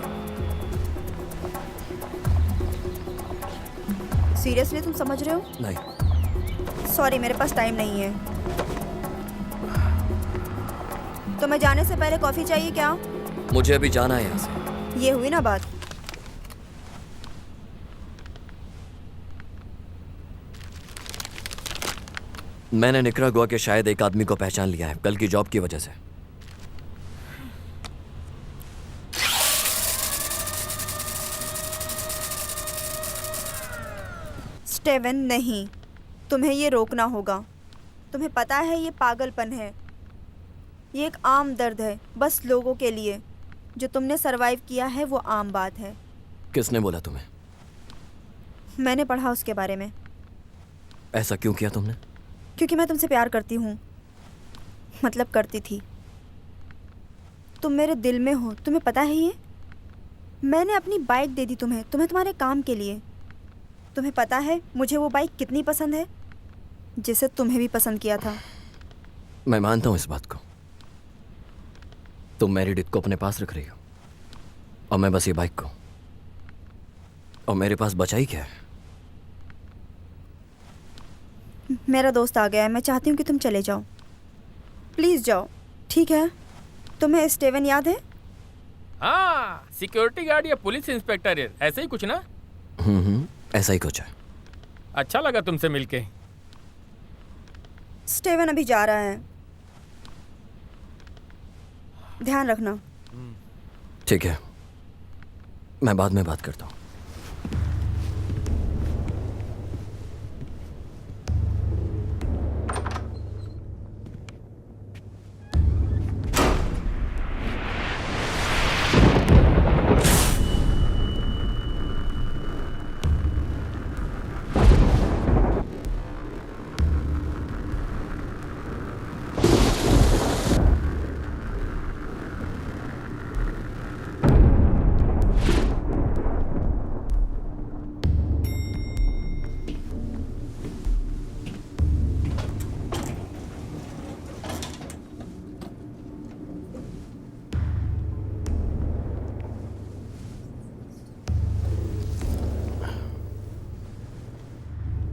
सीरियसली तुम समझ रहे हो? नहीं। सॉरी, मेरे पास टाइम नहीं है। तो मैं जाने से पहले कॉफी चाहिए क्या? मुझे अभी जाना है यहाँ से। ये हुई ना बात। मैंने निकरागुआ के शायद एक आदमी को पहचान लिया है, कल की जॉब की वजह से। स्टेवन, नहीं, तुम्हें ये रोकना होगा। तुम्हें पता है ये पागलपन है, ये एक आम दर्द है, बस लोगों के लिए। जो तुमने सरवाइव किया है वो आम बात है। किसने बोला तुम्हें? मैंने पढ़ा उसके बारे में। ऐसा क्यों किया तुमने? क्योंकि मैं तुमसे प्यार करती हूँ, मतलब करती थी। तुम मेरे दिल में हो, तुम्हें पता है ये। मैंने अपनी बाइक दे दी तुम्हें तुम्हारे काम के लिए। तुम्हें पता है मुझे वो बाइक कितनी पसंद है, जिसे तुम्हें भी पसंद किया था। मैं मानता हूँ इस बात को। तुम मेरिडिथ को अपने पास रख रही हो और मैं बस ये बाइक को, और मेरे पास बचा ही क्या है? मेरा दोस्त आ गया है, मैं चाहती हूँ कि तुम चले जाओ। प्लीज़ जाओ, ठीक है? तुम्हें स्टेवन याद है? हाँ, सिक्योरिटी गार्ड या पुलिस इंस्पेक्टर है, ऐसे ही कुछ ना? ऐसा ही कुछ है। अच्छा लगा तुमसे मिलके। स्टेवन अभी जा रहा है, ध्यान रखना। ठीक है, मैं बाद में बात करता हूँ।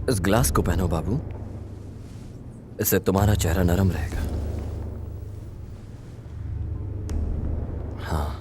इस ग्लास को पहनो बाबू, इससे तुम्हारा चेहरा नरम रहेगा। हाँ,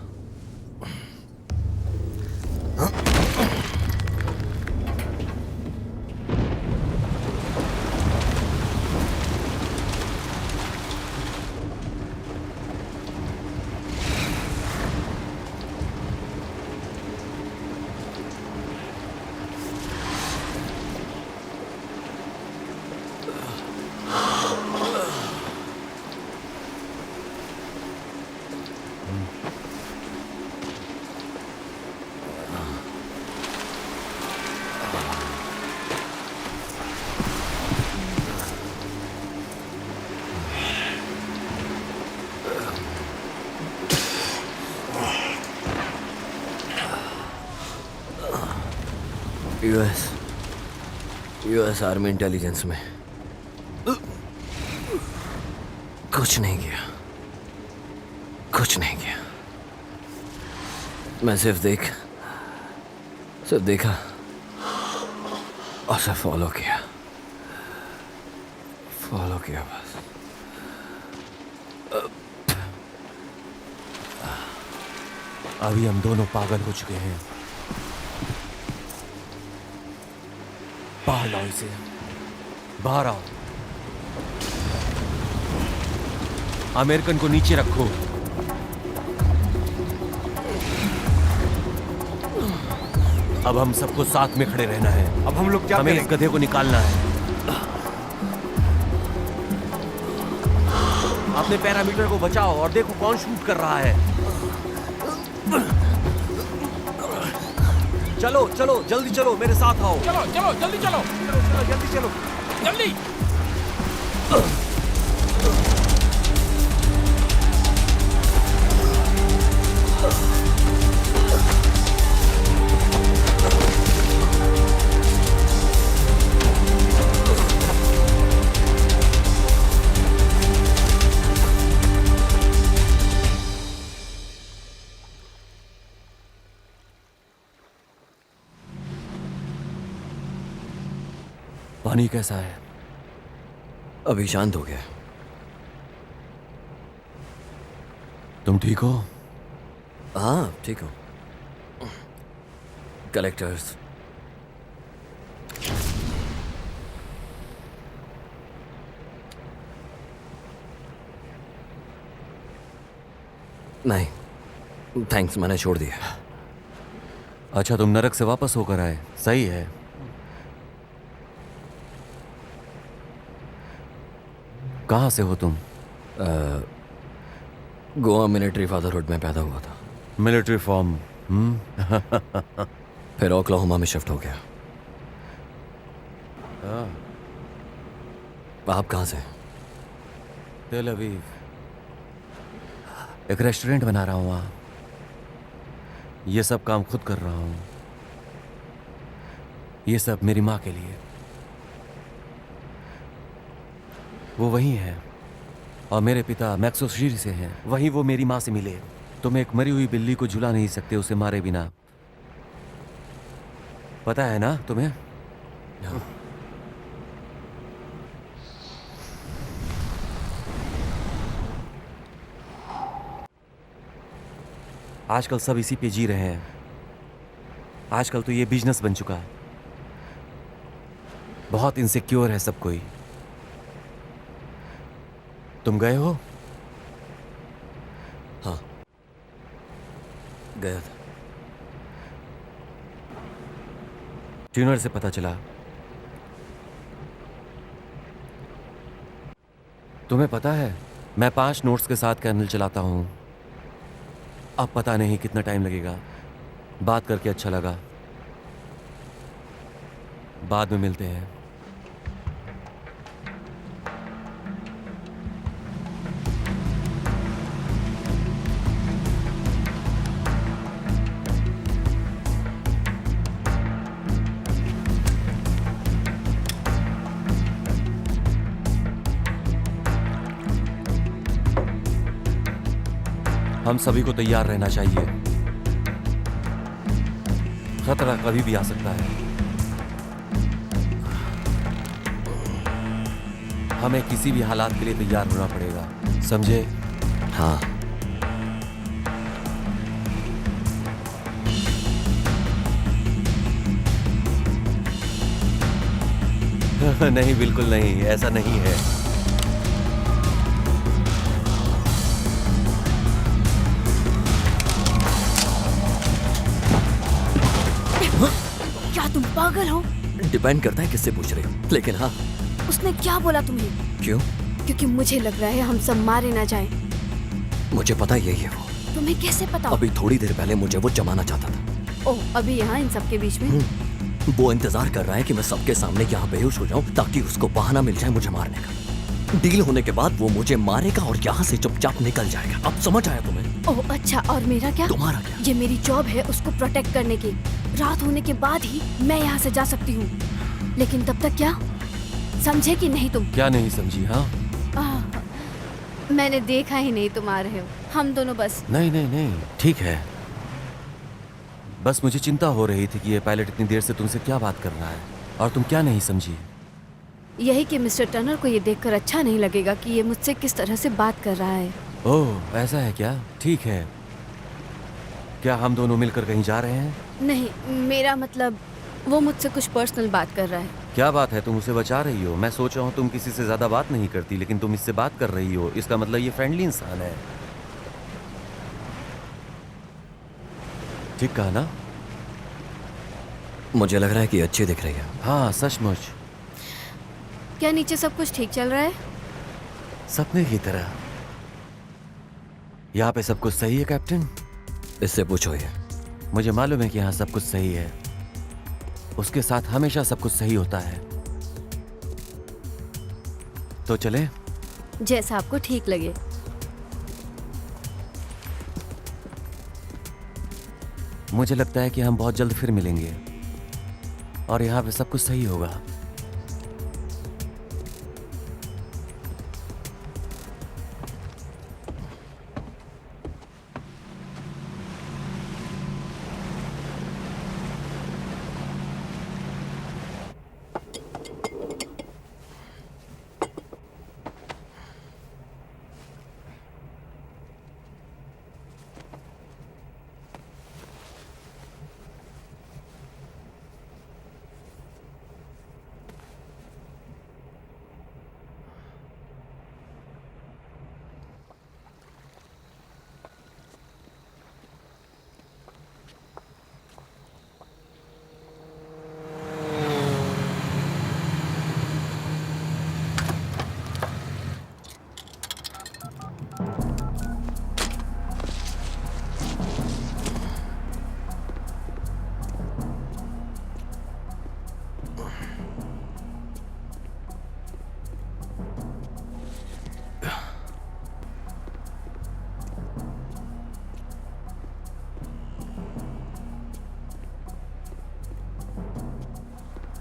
यूएस आर्मी इंटेलिजेंस में कुछ नहीं किया, कुछ नहीं किया। मैं सिर्फ देखा और सिर्फ फॉलो किया बस। अभी हम दोनों पागल हो चुके हैं। बाहर लाओ इसे, बाहर आओ। अमेरिकन को नीचे रखो। अब हम सबको साथ में खड़े रहना है। अब हम लोग क्या हमें करें? इस गधे को निकालना है। अपने पैरामीटर को बचाओ और देखो कौन शूट कर रहा है। चलो चलो जल्दी चलो, मेरे साथ आओ। चलो चलो जल्दी चलो, जल्दी चलो। जल्दी। पानी कैसा है? अभी शांत हो गया। तुम ठीक हो? हाँ ठीक हूँ। नहीं थैंक्स, मैंने छोड़ दिया। अच्छा, तुम नरक से वापस होकर आए, सही है। कहाँ से हो तुम? गोवा मिलिट्री फादरहुड में पैदा हुआ था। Military form. फिर ओक्लाहोमा में शिफ्ट हो गया। आप कहाँ से? तेल अवीव। एक रेस्टोरेंट बना रहा हूँ वहाँ। ये सब काम खुद कर रहा हूँ। ये सब मेरी माँ के लिए। वो वही है। और मेरे पिता मैक्सोशीरी से हैं। वहीं वो मेरी माँ से मिले। तुम एक मरी हुई बिल्ली को झुला नहीं सकते उसे मारे बिना। पता है ना तुम्हें? आजकल सब इसी पे जी रहे हैं। आजकल तो ये बिजनेस बन चुका है। बहुत इनसिक्योर है सब कोई। तुम गए हो? हाँ, गया था। ट्यूनर से पता चला। तुम्हें पता है मैं 5 नोट्स के साथ कैनल चलाता हूं। अब पता नहीं कितना टाइम लगेगा। बात करके अच्छा लगा। बाद में मिलते हैं। हम सभी को तैयार रहना चाहिए। खतरा कभी भी आ सकता है। हमें किसी भी हालात के लिए तैयार होना पड़ेगा, समझे? हाँ। नहीं, बिल्कुल नहीं, ऐसा नहीं है। क्या तुम पागल हो? डिपेंड करता है किससे पूछ रहे हो, लेकिन हाँ। उसने क्या बोला तुम्हें? क्यों? क्योंकि मुझे लग रहा है हम सब मारे ना जाएं। मुझे पता यही है वो। तुम्हें कैसे पता? अभी थोड़ी देर पहले मुझे वो जमाना चाहता था। ओह, अभी यहाँ इन सब के बीच में? वो इंतजार कर रहा है कि मैं सबके सामने यहाँ बेहोश हो जाऊं ताकि उसको बहाना मिल जाए मुझे मारने का। डील होने के बाद वो मुझे मारेगा और यहाँ से चुपचाप निकल जाएगा। अब समझ आया तुम्हें? ओह अच्छा, और मेरा क्या? तुम्हारा क्या? ये मेरी जॉब है उसको प्रोटेक्ट करने की। रात होने के बाद ही मैं यहाँ से जा सकती हूँ, लेकिन तब तक क्या? समझे कि नहीं तुम? क्या नहीं समझी? हाँ, मैंने देखा ही नहीं तुम आ रहे हो। हम दोनों बस। नहीं नहीं नहीं, ठीक है। बस मुझे चिंता हो रही थी कि ये पायलट इतनी देर से तुमसे क्या बात कर रहा है और तुम क्या नहीं समझी। यही कि मिस्टर टर्नर को ये देखकर अच्छा नहीं लगेगा कि ये मुझसे किस तरह से बात कर रहा है। ओह, ऐसा है क्या? ठीक है। क्या हम दोनों मिलकर कहीं जा रहे हैं? नहीं, मेरा मतलब वो मुझसे कुछ पर्सनल बात कर रहा है। क्या बात है? तुम उसे बचा रही हो? मैं सोच रहा हूँ तुम किसी से ज्यादा बात नहीं करती, लेकिन तुम इससे बात कर रही हो। इसका मतलब ये फ्रेंडली इंसान है। ठीक कहा ना? मुझे लग रहा है कि अच्छी दिख रही है। हाँ, सचमुच। क्या नीचे सब कुछ ठीक चल रहा है? सपने की तरह। यहाँ पे सब कुछ सही है कैप्टन? इससे पूछो ये। मुझे मालूम है कि यहाँ सब कुछ सही है। उसके साथ हमेशा सब कुछ सही होता है। तो चले? जैसा आपको ठीक लगे। मुझे लगता है कि हम बहुत जल्द फिर मिलेंगे और यहाँ पे सब कुछ सही होगा।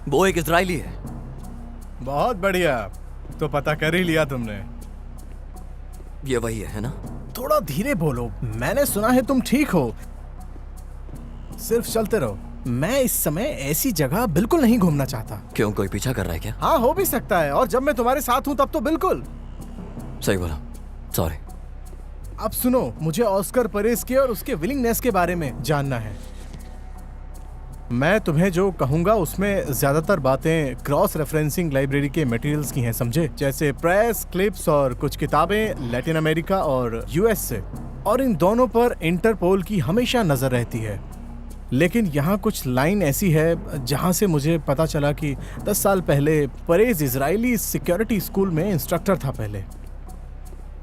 वो एक इजरायली है। बहुत बढ़िया, तो पता कर ही लिया तुमने। ये वही है ना? थोड़ा धीरे बोलो, मैंने सुना है तुम ठीक हो। सिर्फ चलते रहो। मैं इस समय ऐसी जगह बिल्कुल नहीं घूमना चाहता। क्यों, कोई पीछा कर रहा है क्या? हाँ, हो भी सकता है, और जब मैं तुम्हारे साथ हूँ तब तो बिल्कुल। सही बोला, सॉरी। अब सुनो, मुझे ऑस्कर परेज के और उसके विलिंगनेस के बारे में जानना है। मैं तुम्हें जो कहूंगा उसमें ज्यादातर बातें क्रॉस रेफरेंसिंग लाइब्रेरी के मटेरियल्स की हैं, समझे? जैसे प्रेस क्लिप्स और कुछ किताबें लैटिन अमेरिका और यूएस से, और इन दोनों पर इंटरपोल की हमेशा नजर रहती है। लेकिन यहाँ कुछ लाइन ऐसी है जहाँ से मुझे पता चला कि 10 साल पहले परेज इजरायली सिक्योरिटी स्कूल में इंस्ट्रक्टर था। पहले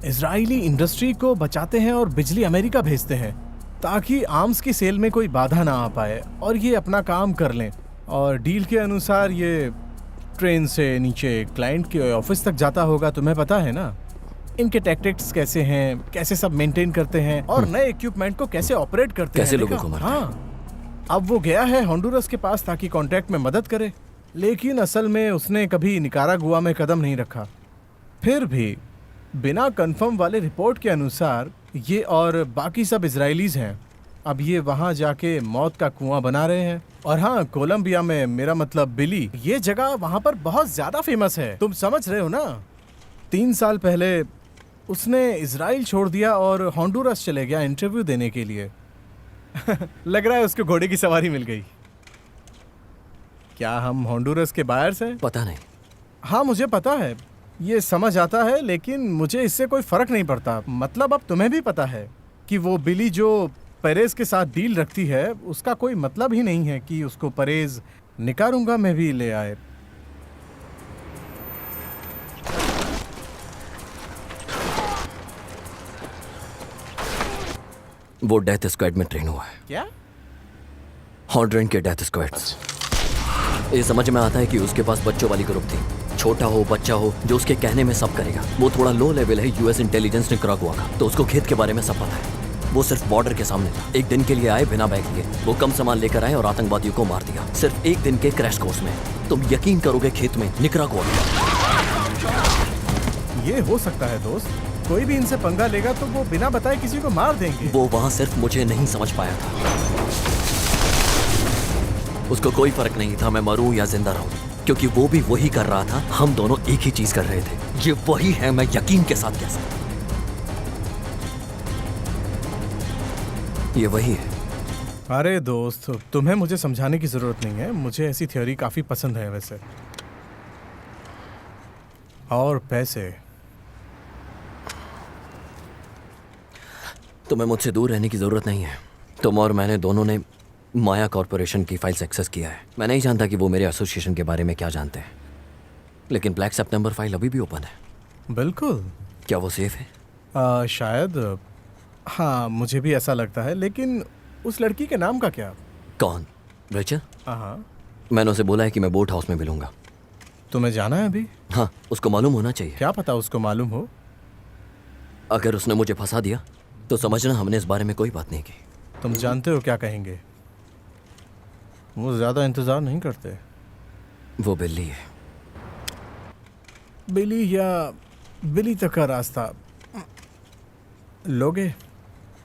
इजरायली इंडस्ट्री को बचाते हैं और बिजली अमेरिका भेजते हैं ताकि आर्म्स की सेल में कोई बाधा ना आ पाए और ये अपना काम कर लें। और डील के अनुसार ये ट्रेन से नीचे क्लाइंट के ऑफिस तक जाता होगा, तुम्हें पता है ना? इनके टैक्टिक्स कैसे हैं, कैसे सब मेंटेन करते हैं और नए इक्विपमेंट को कैसे ऑपरेट करते कैसे हैं। लोगों को मारते हैं। हाँ, अब वो गया है होंडुरस के पास ताकि कॉन्ट्रैक्ट में मदद करे, लेकिन असल में उसने कभी निकारागुआ में कदम नहीं रखा। फिर भी बिना कंफर्म वाले रिपोर्ट के अनुसार ये और बाकी सब इजरायलीज हैं। अब ये वहाँ जाके मौत का कुआं बना रहे हैं। और हाँ, कोलंबिया में, मेरा मतलब बिली, ये जगह वहाँ पर बहुत ज्यादा फेमस है। तुम समझ रहे हो ना? 3 साल पहले उसने इजराइल छोड़ दिया और होंडुरस चले गया इंटरव्यू देने के लिए। लग रहा है उसको घोड़े की सवारी मिल गई। क्या हम होंडुरस के बायर्स हैं? पता नहीं। हाँ, मुझे पता है, ये समझ आता है, लेकिन मुझे इससे कोई फर्क नहीं पड़ता। मतलब अब तुम्हें भी पता है कि वो बिली जो परेज के साथ डील रखती है, उसका कोई मतलब ही नहीं है कि उसको परेज निकारूंगा में भी ले आए। वो डेथ स्क्वाड में ट्रेन हुआ है। क्या? हॉन्ड्रेन के डेथ स्क्वाड्स। ये समझ में आता है कि उसके पास बच्चों वाली ग्रुप थी, छोटा हो बच्चा हो जो उसके कहने में सब करेगा। वो थोड़ा लो लेवल है यूएस इंटेलिजेंस निकारागुआ का, तो उसको खेत के बारे में सब पता है। वो सिर्फ बॉर्डर के सामने था। एक दिन के लिए आए बिना बैग लिए। वो कम सामान लेकर आए और आतंकवादियों को मार दिया, सिर्फ एक दिन के क्रैश कोर्स में। तुम यकीन करोगे, खेत में निकारागुआ। ये हो सकता है दोस्त, कोई भी इनसे पंगा लेगा तो वो बिना बताए किसी को मार देंगे। वो वहाँ सिर्फ मुझे नहीं समझ पाया था। उसको कोई फर्क नहीं था मैं मरूं या जिंदा रहूं, क्योंकि वो भी वही कर रहा था। हम दोनों एक ही चीज कर रहे थे। ये वही है, मैं यकीन के साथ कह सकता। ये वही है। अरे दोस्त, तुम्हें मुझे समझाने की जरूरत नहीं है। मुझे ऐसी थ्योरी काफी पसंद है वैसे। और पैसे, तुम्हें मुझसे दूर रहने की जरूरत नहीं है। तुम और मैंने दोनों ने माया कॉर्पोरेशन की फाइल्स एक्सेस किया है। मैं नहीं जानता कि वो मेरे एसोसिएशन के बारे में क्या जानते हैं, लेकिन ब्लैक सितंबर फाइल अभी भी ओपन है। बिल्कुल। क्या वो सेफ है? शायद। हाँ, मुझे भी ऐसा लगता है, लेकिन उस लड़की के नाम का क्या? कौन? रेचल? हाँ, मैंने उसे बोला है कि मैं बोट हाउस में मिलूंगा। तुम्हें जाना है अभी? हाँ, उसको मालूम होना चाहिए। क्या पता उसको मालूम हो। अगर उसने मुझे फंसा दिया तो समझना हमने इस बारे में कोई बात नहीं की। तुम जानते हो क्या कहेंगे। वो ज्यादा इंतजार नहीं करते। वो बिल्ली है। बिली या बिली तक का रास्ता लोगे?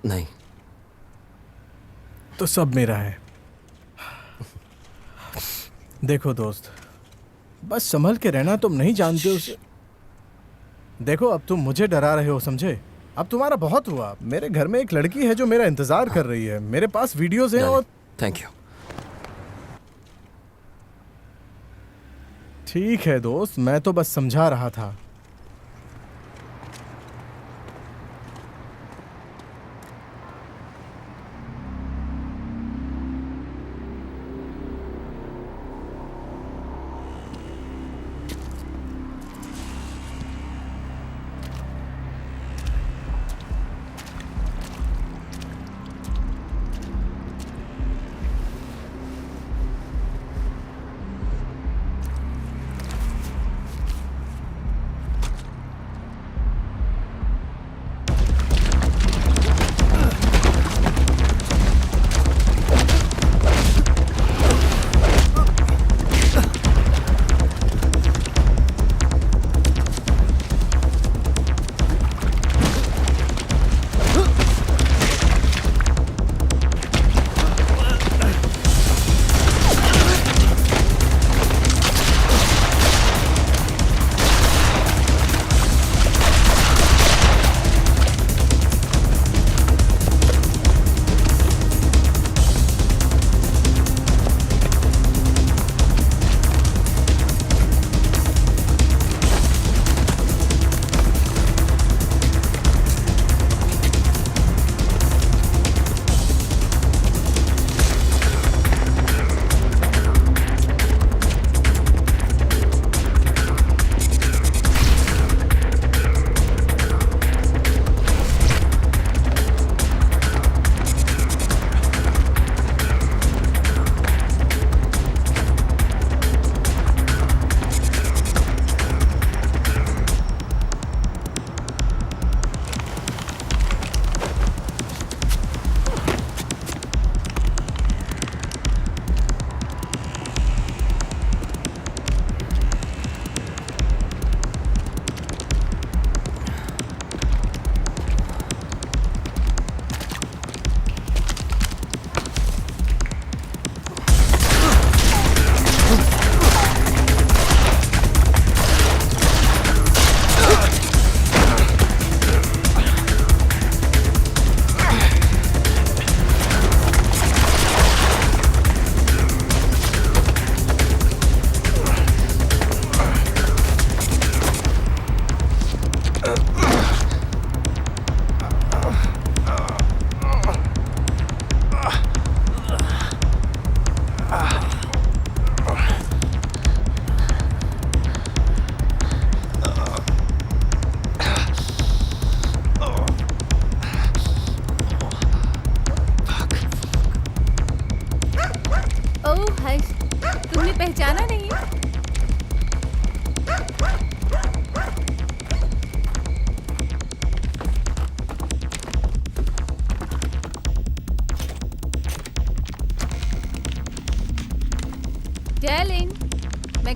नहीं तो सब मेरा है। देखो दोस्त, बस संभल के रहना। तुम नहीं जानते उसे। देखो, अब तुम मुझे डरा रहे हो, समझे? अब तुम्हारा बहुत हुआ। मेरे घर में एक लड़की है जो मेरा इंतजार कर रही है। मेरे पास वीडियोस हैं और थैंक यू। ठीक है दोस्त, मैं तो बस समझा रहा था।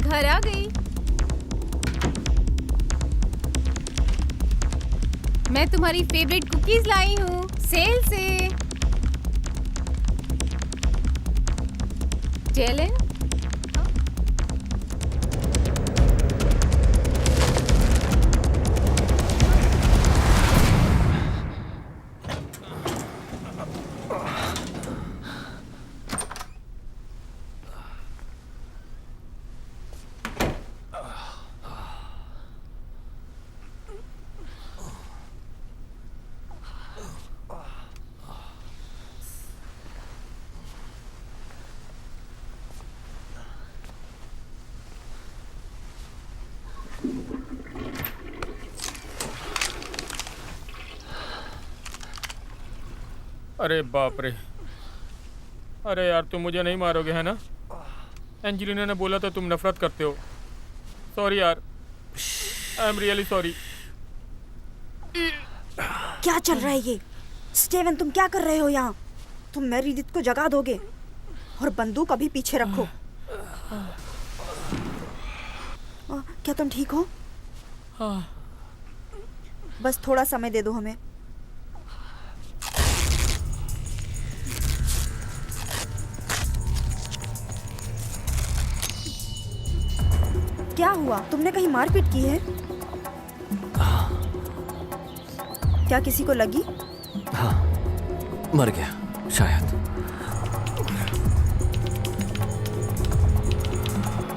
घर आ गई। मैं तुम्हारी फेवरेट कुकीज लाई हूँ सेल से। जेलन, अरे बाप रे। अरे यार तुम मुझे नहीं मारोगे है ना? एंजेलिना ने बोला था तुम नफरत करते हो। सॉरी यार, आई एम रियली सॉरी। क्या चल रहा है ये? स्टीवन, तुम क्या कर रहे हो यहाँ? तुम मेरीडिथ को जगा दोगे और बंदूक अभी पीछे रखो। क्या तुम ठीक हो? बस थोड़ा समय दे दो हमें। क्या हुआ? तुमने कहीं मारपीट की है? क्या किसी को लगी? हाँ, मर गया शायद।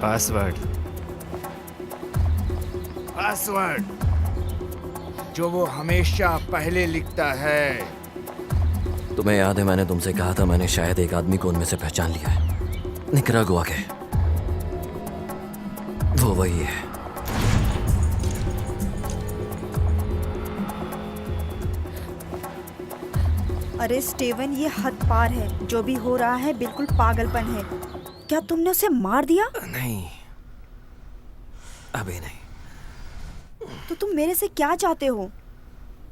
पासवर्ड जो वो हमेशा पहले लिखता है। तुम्हें याद है मैंने तुमसे कहा था मैंने शायद एक आदमी को उनमें से पहचान लिया है। निकरागुआ के। वो वही है। अरे स्टीवन, ये हद पार है। जो भी हो रहा है बिल्कुल पागलपन है। क्या तुमने उसे मार दिया? नहीं, अभी नहीं। तो तुम मेरे से क्या चाहते हो?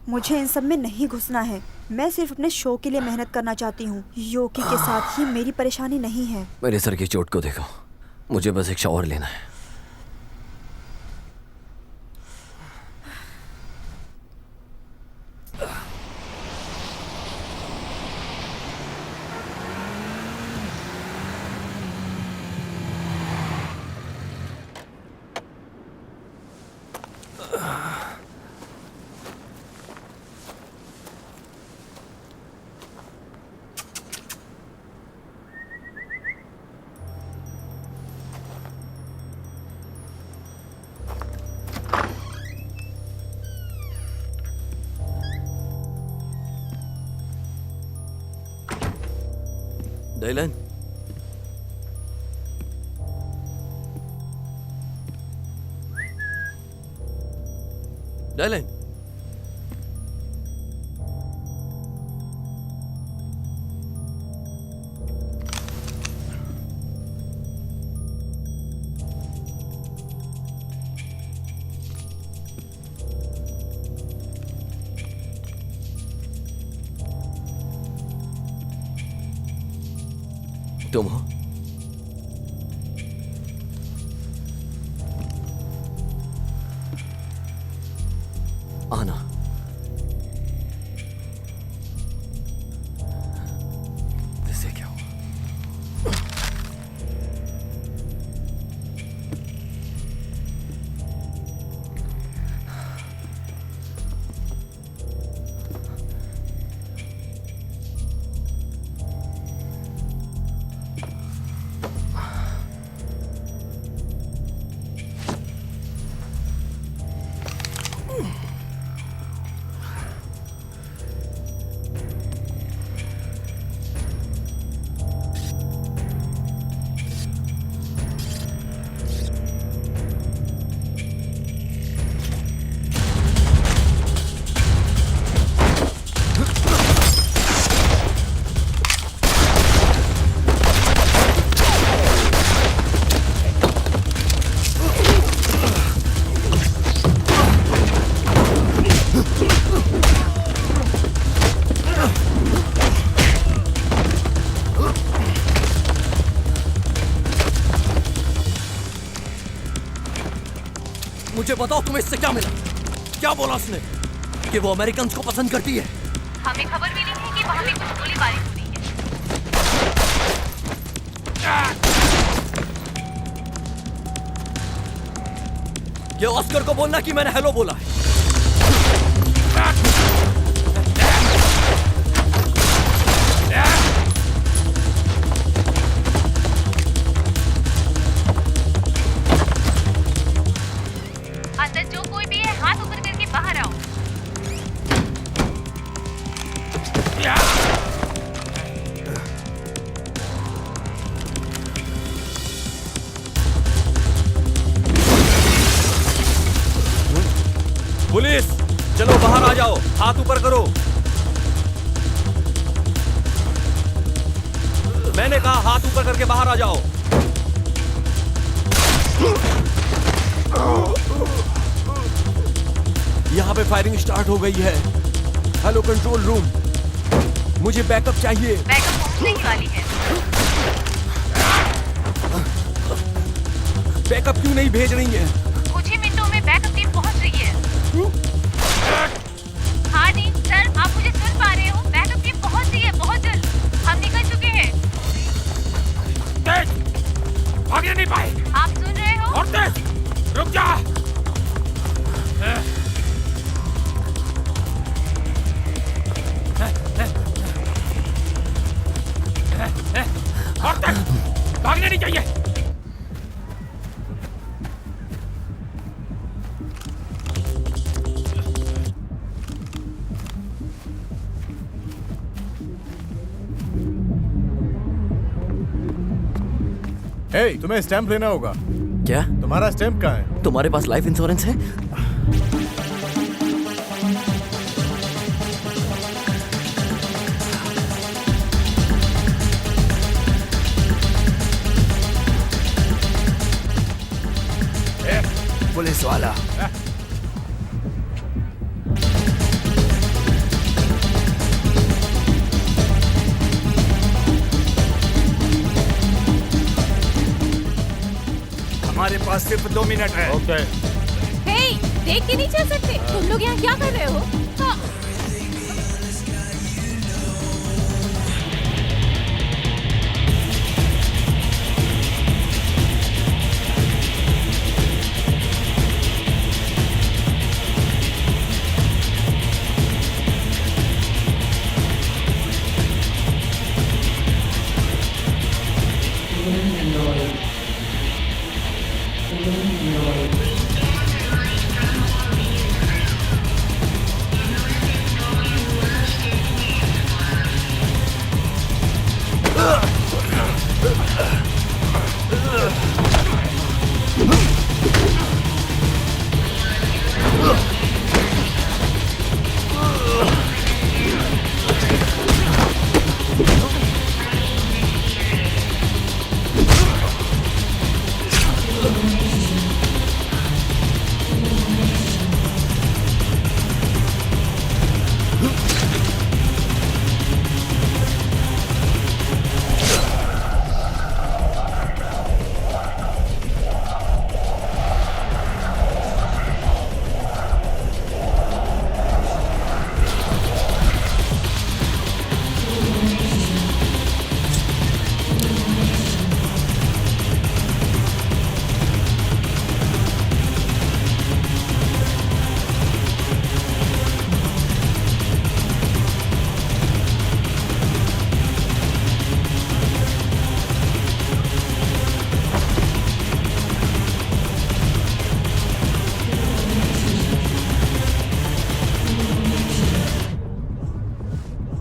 मुझे इन सब में नहीं घुसना है। मैं सिर्फ अपने शो के लिए मेहनत करना चाहती हूँ। योकी के साथ ही मेरी परेशानी नहीं है। मेरे सर की चोट को देखो, मुझे बस एक शावर लेना है। डेलन, डेलन, तुम हो? आना। इससे क्या हुआ? मुझे बताओ तुम्हें इससे क्या मिला? क्या बोला उसने? कि वो अमेरिकन को पसंद करती है? हमें खबर मिली है कि वहाँ पे कुछ गोलीबारी हुई है। ये ऑस्कर को बोलना कि मैंने हेलो बोला है। अंदर जो कोई भी है हाथ ऊपर करके बाहर आओ। पुलिस, चलो बाहर आ जाओ, हाथ ऊपर करो। मैंने कहा हाथ ऊपर करके बाहर आ जाओ। यहाँ पे फायरिंग स्टार्ट हो गई है। हेलो कंट्रोल रूम, मुझे बैकअप चाहिए। बैकअप पहुंचने ही वाली है। बैकअप क्यों नहीं भेज रही है? कुछ ही मिनटों में बैकअप टीम पहुंच रही है। हाँ नहीं सर, आप मुझे सुन पा रहे हो? बैकअप टीम पहुंच रही है बहुत जल्द। हम निकल चुके हैं। भागने नहीं पाए। आप सुन रहे हो? और तेज, रुक जा। और तेज, भागने नहीं चाहिए। हे, तुम्हें स्टैंप लेना होगा। क्या? तुम्हारा स्टैंप कहाँ है? तुम्हारे पास लाइफ इंश्योरेंस है? पुलिस वाला। हमारे पास सिर्फ 2 मिनट है। ओके। हे, देख के नहीं चल सकते? तुम लोग यहाँ क्या कर रहे हो? हाँ।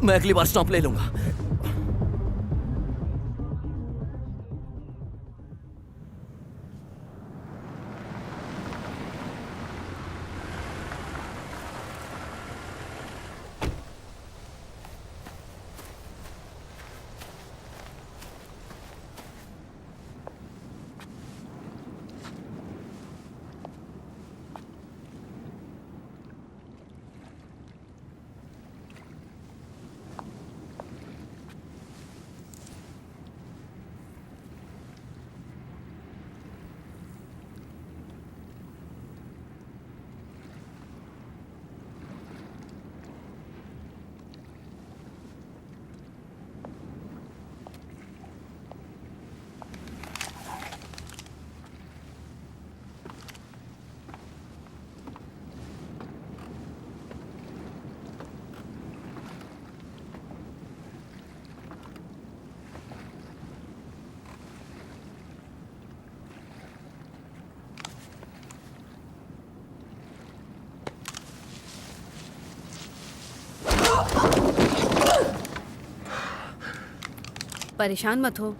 मैं अगली बार स्टॉप ले लूंगा। परेशान मत हो।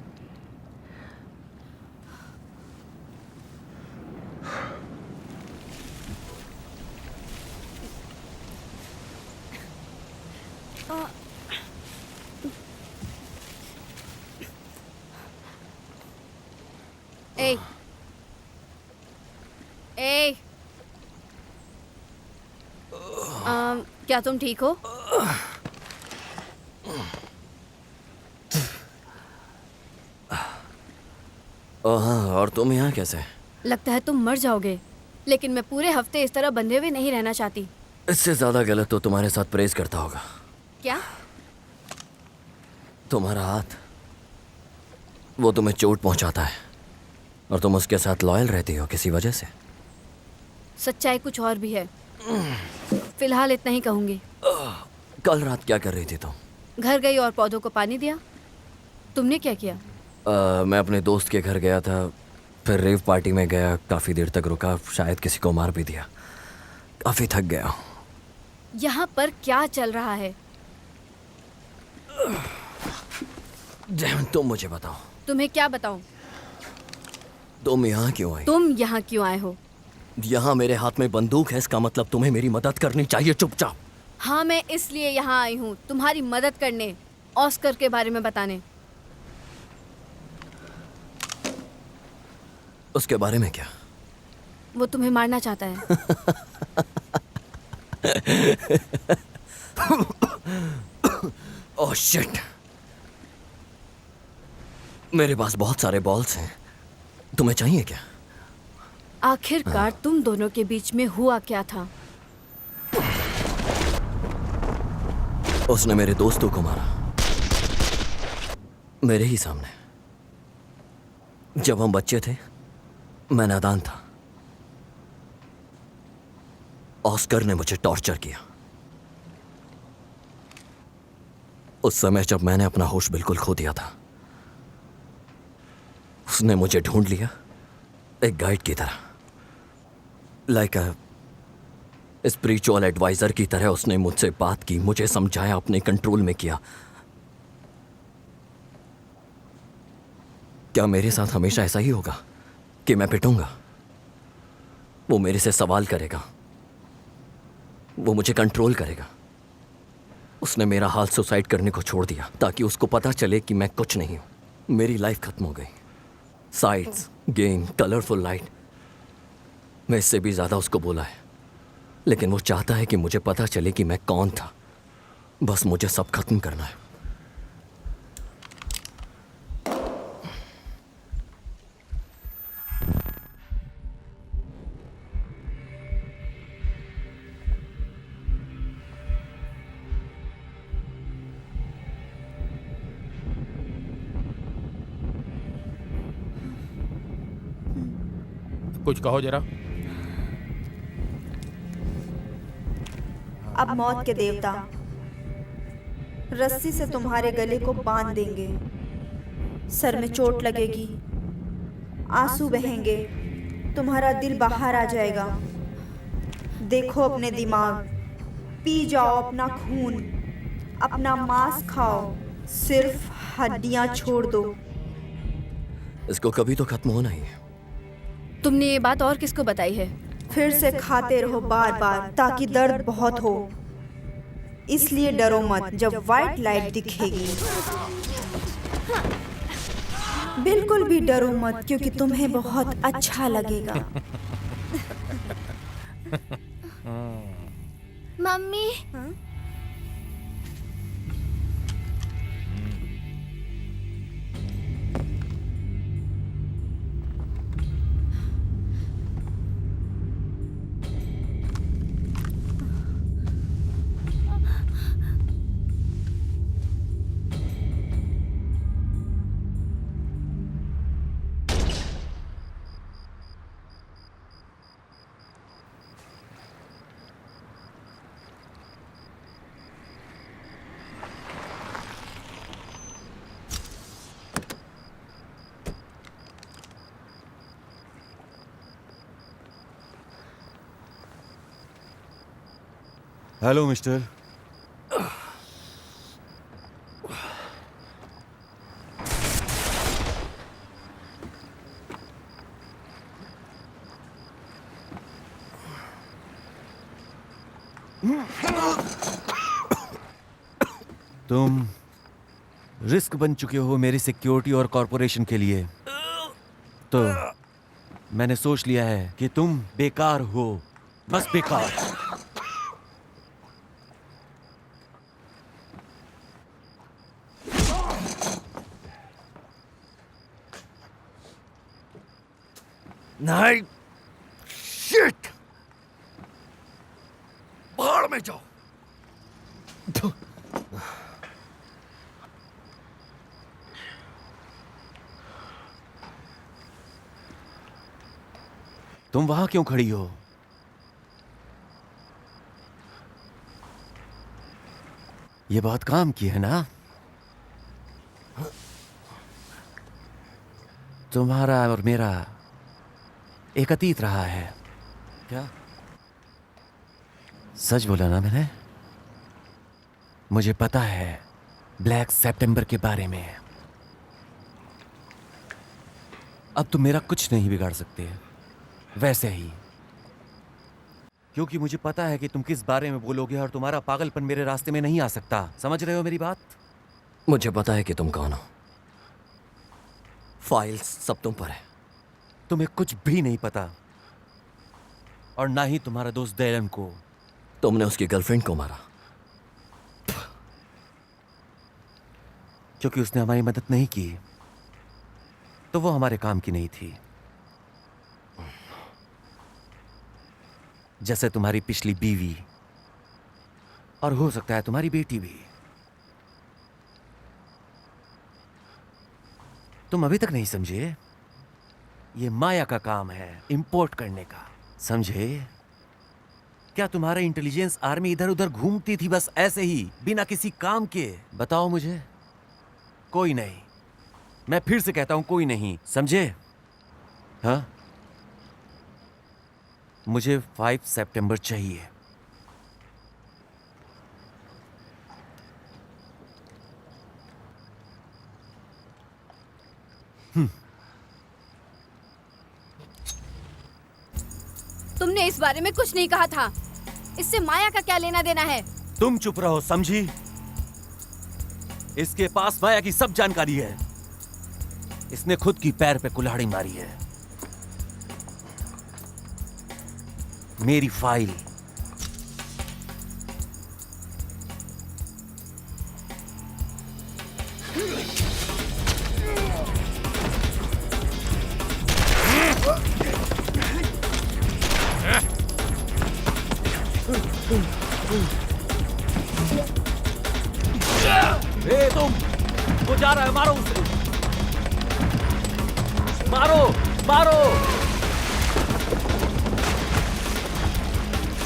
ए, ए, क्या तुम ठीक हो? हाँ, और तुम यहाँ कैसे? लगता है तुम मर जाओगे, लेकिन मैं पूरे हफ्ते इस तरह बंधे हुए नहीं रहना चाहती। इससे ज्यादा गलत तो तुम्हारे साथ प्रेज करता होगा। क्या? तुम्हारा हाथ, वो तुम्हें चोट पहुंचाता है और तुम उसके साथ लॉयल रहती हो किसी वजह से। सच्चाई कुछ और भी है। फिलहाल इतना ही कहूंगी। कल रात क्या कर रही थी तुम? घर गई और पौधों को पानी दिया। तुमने क्या किया? मैं अपने दोस्त के घर गया था, फिर रेव पार्टी में गया, काफी देर तक रुका, शायद किसी को मार भी दिया। काफी थक गया हूं। यहाँ पर क्या चल रहा है? जैन, तुम मुझे बताओ। तुम्हें क्या बताऊं? तुम यहाँ क्यों आई? तुम यहाँ क्यों आए हो? यहाँ मेरे हाथ में बंदूक है, इसका मतलब तुम्हें मेरी मदद करनी चाहिए चुपचाप। हाँ, मैं इसलिए यहाँ आई हूँ, तुम्हारी मदद करने, ऑस्कर के बारे में बताने। उसके बारे में क्या? वो तुम्हें मारना चाहता है। ओह शिट, मेरे पास बहुत सारे बॉल्स हैं, तुम्हें चाहिए क्या? आखिरकार तुम दोनों के बीच में हुआ क्या था? उसने मेरे दोस्तों को मारा, मेरे ही सामने। जब हम बच्चे थे, मैं नादान था। ऑस्कर ने मुझे टॉर्चर किया। उस समय जब मैंने अपना होश बिल्कुल खो दिया था, उसने मुझे ढूंढ लिया एक गाइड की तरह, लाइक अ स्पिरिचुअल एडवाइजर की तरह। उसने मुझसे बात की, मुझे समझाया, अपने कंट्रोल में किया। क्या मेरे साथ हमेशा ऐसा ही होगा कि मैं पिटूंगा? वो मेरे से सवाल करेगा, वो मुझे कंट्रोल करेगा। उसने मेरा हाल सुसाइड करने को छोड़ दिया ताकि उसको पता चले कि मैं कुछ नहीं हूं। मेरी लाइफ खत्म हो गई। साइट्स, गेम, कलरफुल लाइट, मैं इससे भी ज्यादा उसको बोला है, लेकिन वो चाहता है कि मुझे पता चले कि मैं कौन था। बस मुझे सब खत्म करना है। कुछ कहो जरा। अब मौत के देवता रस्सी से तुम्हारे गले को बांध देंगे। सर में चोट लगेगी, आंसू बहेंगे, तुम्हारा दिल बाहर आ जाएगा। देखो अपने दिमाग, पी जाओ अपना खून, अपना मांस खाओ, सिर्फ हड्डियां छोड़ दो। इसको कभी तो खत्म होना ही है। तुमने ये बात और किसको बताई है? फिर से खाते रहो बार बार ताकि दर्द बहुत हो। इसलिए डरो मत जब व्हाइट लाइट दिखेगी। बिल्कुल भी डरो मत, क्योंकि तुम्हें बहुत अच्छा लगेगा। Mummy, hello mister. तुम रिस्क बन चुके हो मेरी सिक्योरिटी और कॉरपोरेशन के लिए, तो मैंने सोच लिया है कि तुम बेकार हो, बस बेकार। नहीं, शिट, बाहर में जाओ। तुम वहां क्यों खड़ी हो? ये बहुत काम की है ना? तुम्हारा और मेरा एक अतीत रहा है क्या? सच बोला ना मैंने? मुझे पता है ब्लैक सितंबर के बारे में। अब तुम मेरा कुछ नहीं बिगाड़ सकते, वैसे ही, क्योंकि मुझे पता है कि तुम किस बारे में बोलोगे और तुम्हारा पागलपन मेरे रास्ते में नहीं आ सकता। समझ रहे हो मेरी बात? मुझे पता है कि तुम कौन हो। फाइल्स सब तुम पर है। तुम्हें कुछ भी नहीं पता, और ना ही तुम्हारा दोस्त डेलन को। तुमने उसकी गर्लफ्रेंड को मारा क्योंकि उसने हमारी मदद नहीं की, तो वो हमारे काम की नहीं थी। जैसे तुम्हारी पिछली बीवी, और हो सकता है तुम्हारी बेटी भी। तुम अभी तक नहीं समझे? ये माया का काम है, इंपोर्ट करने का। समझे? क्या तुम्हारा इंटेलिजेंस आर्मी इधर उधर घूमती थी बस ऐसे ही, बिना किसी काम के? बताओ मुझे। कोई नहीं। मैं फिर से कहता हूं, कोई नहीं। समझे? हाँ? मुझे 5 सितंबर चाहिए। तुमने इस बारे में कुछ नहीं कहा था। इससे माया का क्या लेना देना है? तुम चुप रहो, समझी? इसके पास माया की सब जानकारी है। इसने खुद की पैर पे कुल्हाड़ी मारी है। मेरी फाइल तुम, वो जा रहा है, मारो उसे। मारो मारो।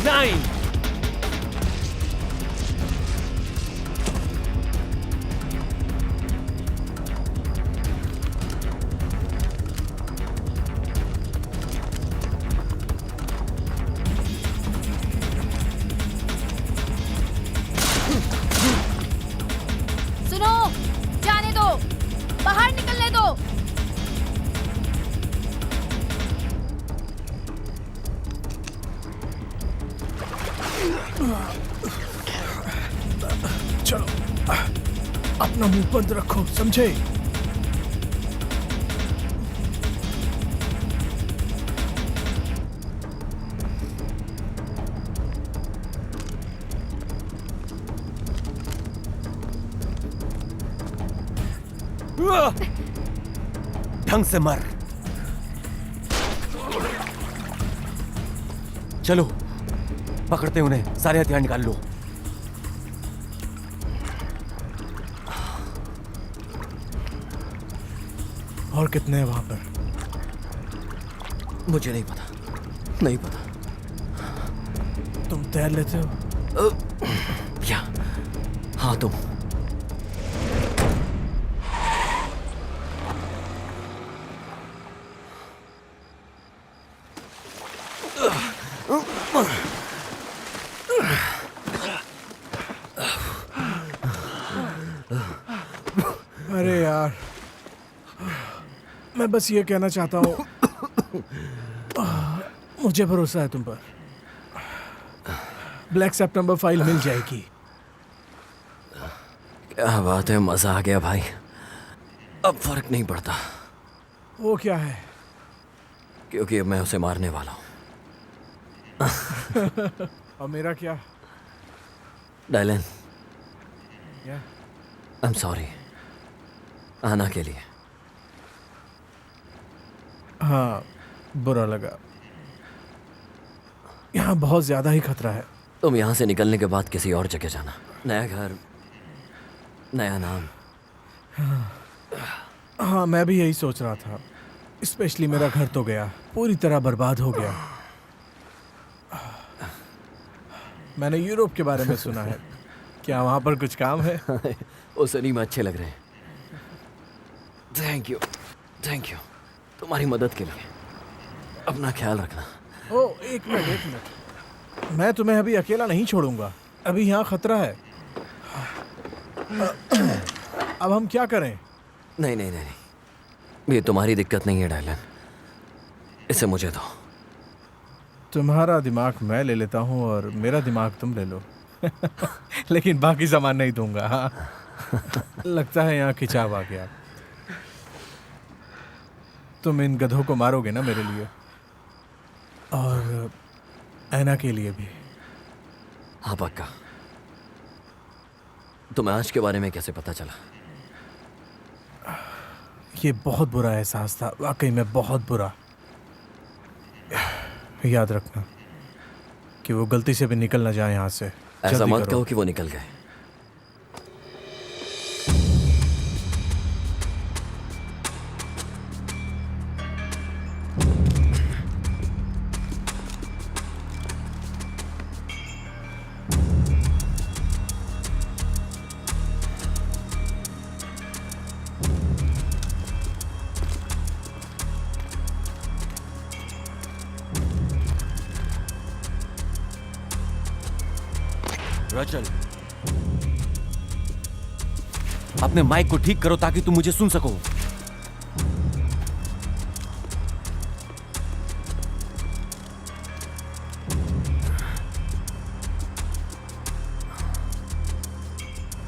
9। सुनो, जाने दो, बाहर निकलने दो। चलो, अपना मुंह बंद रखो, समझे? ढंग से मर। चलो, पकड़ते उन्हें, सारे हथियार निकाल लो। और कितने हैं वहां पर? मुझे नहीं पता, नहीं पता। तुम तैर लेते हो? क्या? हाँ, तुम। अरे यार, मैं बस ये कहना चाहता हूँ, मुझे भरोसा है तुम पर। ब्लैक सितंबर फाइल मिल जाएगी। क्या बात है, मजा आ गया भाई। अब फर्क नहीं पड़ता वो क्या है? क्योंकि अब मैं उसे मारने वाला हूँ। और मेरा क्या? डायलन, क्या? आई एम सॉरी आना के लिए। हाँ, बुरा लगा। यहाँ बहुत ज्यादा ही खतरा है। तुम यहाँ से निकलने के बाद किसी और जगह जाना। नया घर, नया नाम। हाँ, मैं भी यही सोच रहा था। स्पेशली मेरा घर तो गया, पूरी तरह बर्बाद हो गया। मैंने यूरोप के बारे में सुना है। क्या वहाँ पर कुछ काम है? वो सनी में अच्छे लग रहे हैं। थैंक यू, थैंक यू तुम्हारी मदद के लिए। अपना ख्याल रखना। ओ, एक मिनट। मैं तुम्हें अभी अकेला नहीं छोड़ूंगा। अभी यहाँ खतरा है। अब हम क्या करें? नहीं नहीं नहीं, नहीं। ये तुम्हारी दिक्कत नहीं है डायलन, इसे मुझे दो। तुम्हारा दिमाग मैं ले लेता हूँ और मेरा दिमाग तुम ले लो। लेकिन बाकी सामान नहीं दूंगा। हाँ। लगता है यहाँ खिंचाव आ गया। तुम इन गधों को मारोगे ना मेरे लिए, और ऐना के लिए भी। हाँ पक्का। तुम्हें आज के बारे में कैसे पता चला? ये बहुत बुरा एहसास था, वाकई में बहुत बुरा। याद रखना कि वो गलती से भी निकल ना जाए यहाँ से। ऐसा मत कहो कि वो निकल गए। रेचल, अपने माइक को ठीक करो ताकि तुम मुझे सुन सको।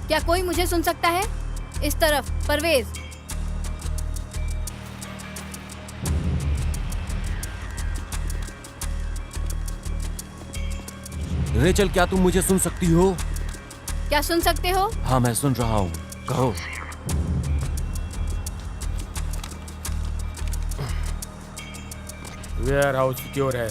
क्या कोई मुझे सुन सकता है? इस तरफ, परवेज। रेचल, क्या तुम मुझे सुन सकती हो? क्या सुन सकते हो? हाँ, मैं सुन रहा हूँ, कहो। वेयर हाउस सिक्योर है।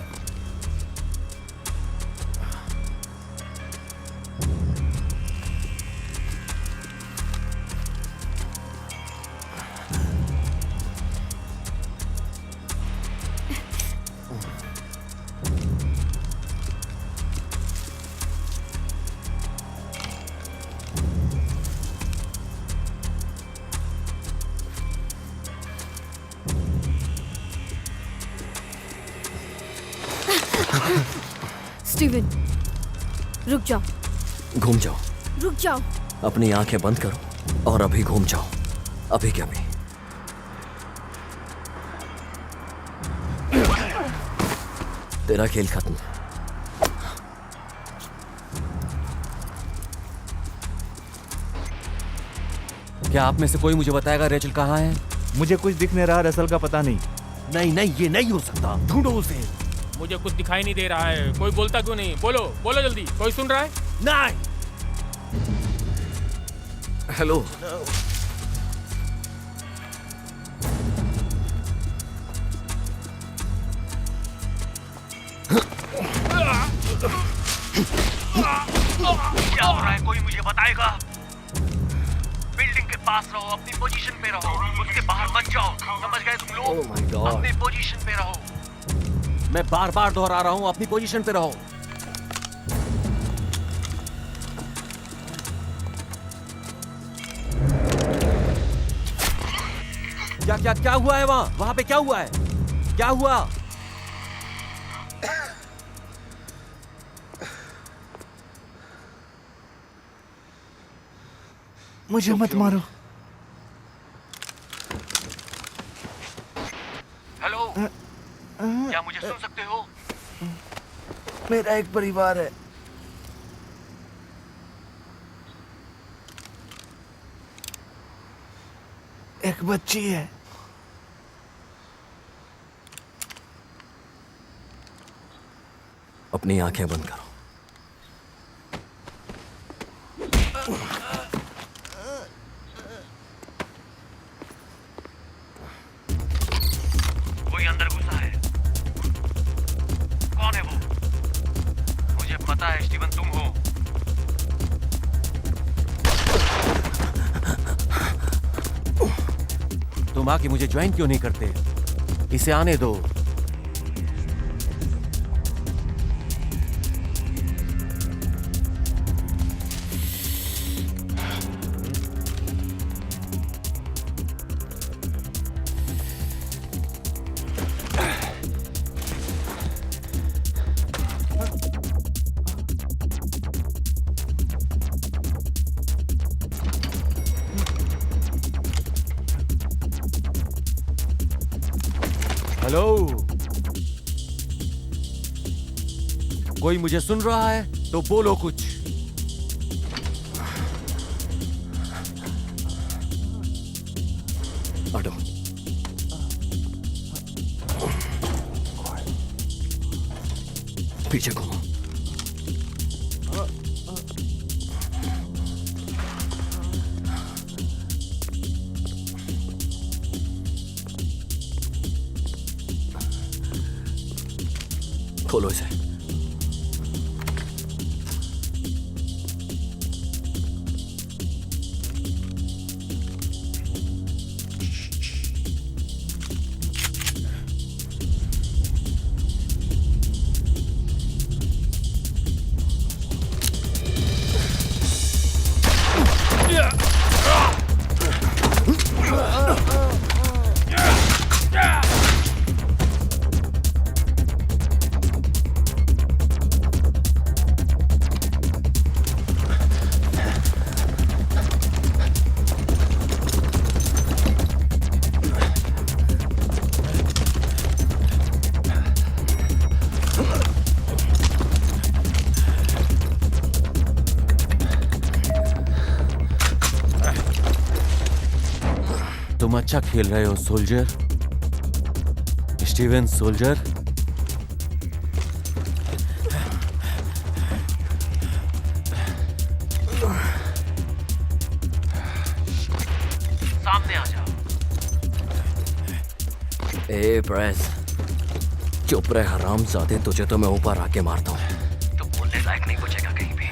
स्टीवन, रुक जाओ। घूम जाओ। रुक जाओ। अपनी आंखें बंद करो और अभी घूम जाओ। अभी क्या अभी। तेरा खेल खत्म। क्या आप में से कोई मुझे बताएगा रेचल कहाँ है? मुझे कुछ दिख नहीं रहा, रसल का पता नहीं। नहीं नहीं, ये नहीं हो सकता, ढूंढो उसे। मुझे कुछ दिखाई नहीं दे रहा है। कोई बोलता क्यों नहीं? बोलो बोलो जल्दी। कोई सुन रहा है? नहीं। हेलो। क्या हो रहा है, कोई मुझे बताएगा? बिल्डिंग के पास रहो, अपनी पोजीशन पे रहो, उसके बाहर मत जाओ, समझ गए तुम लोग? Oh my God. अपनी पोजीशन पे रहो। मैं बार बार दोहरा रहा हूँ, अपनी पोजीशन पे रहो। क्या क्या क्या हुआ है वहाँ? वहाँ पे क्या हुआ है? क्या हुआ? मुझे मत मारो। हेलो, क्या मुझे सुन सकते हो? मेरा एक परिवार है। एक बच्ची है। अपनी आंखें बंद करो। कोई अंदर घुसा है। कौन है वो? मुझे पता है स्टीवन तुम हो। तुम आके मुझे ज्वाइन क्यों नहीं करते? इसे आने दो। हेलो, कोई मुझे सुन रहा है तो बोलो कुछ। हटो। पीछे घूमो। खोलो इसे। तुम अच्छा खेल रहे हो सोल्जर, स्टीवन सोल्जर। सामने आ जाओ। ए प्रेस, चुप रहे हरामजादे, तुझे तो मैं ऊपर आके मारता हूँ। तो बोलने लायक नहीं बचेगा कहीं भी।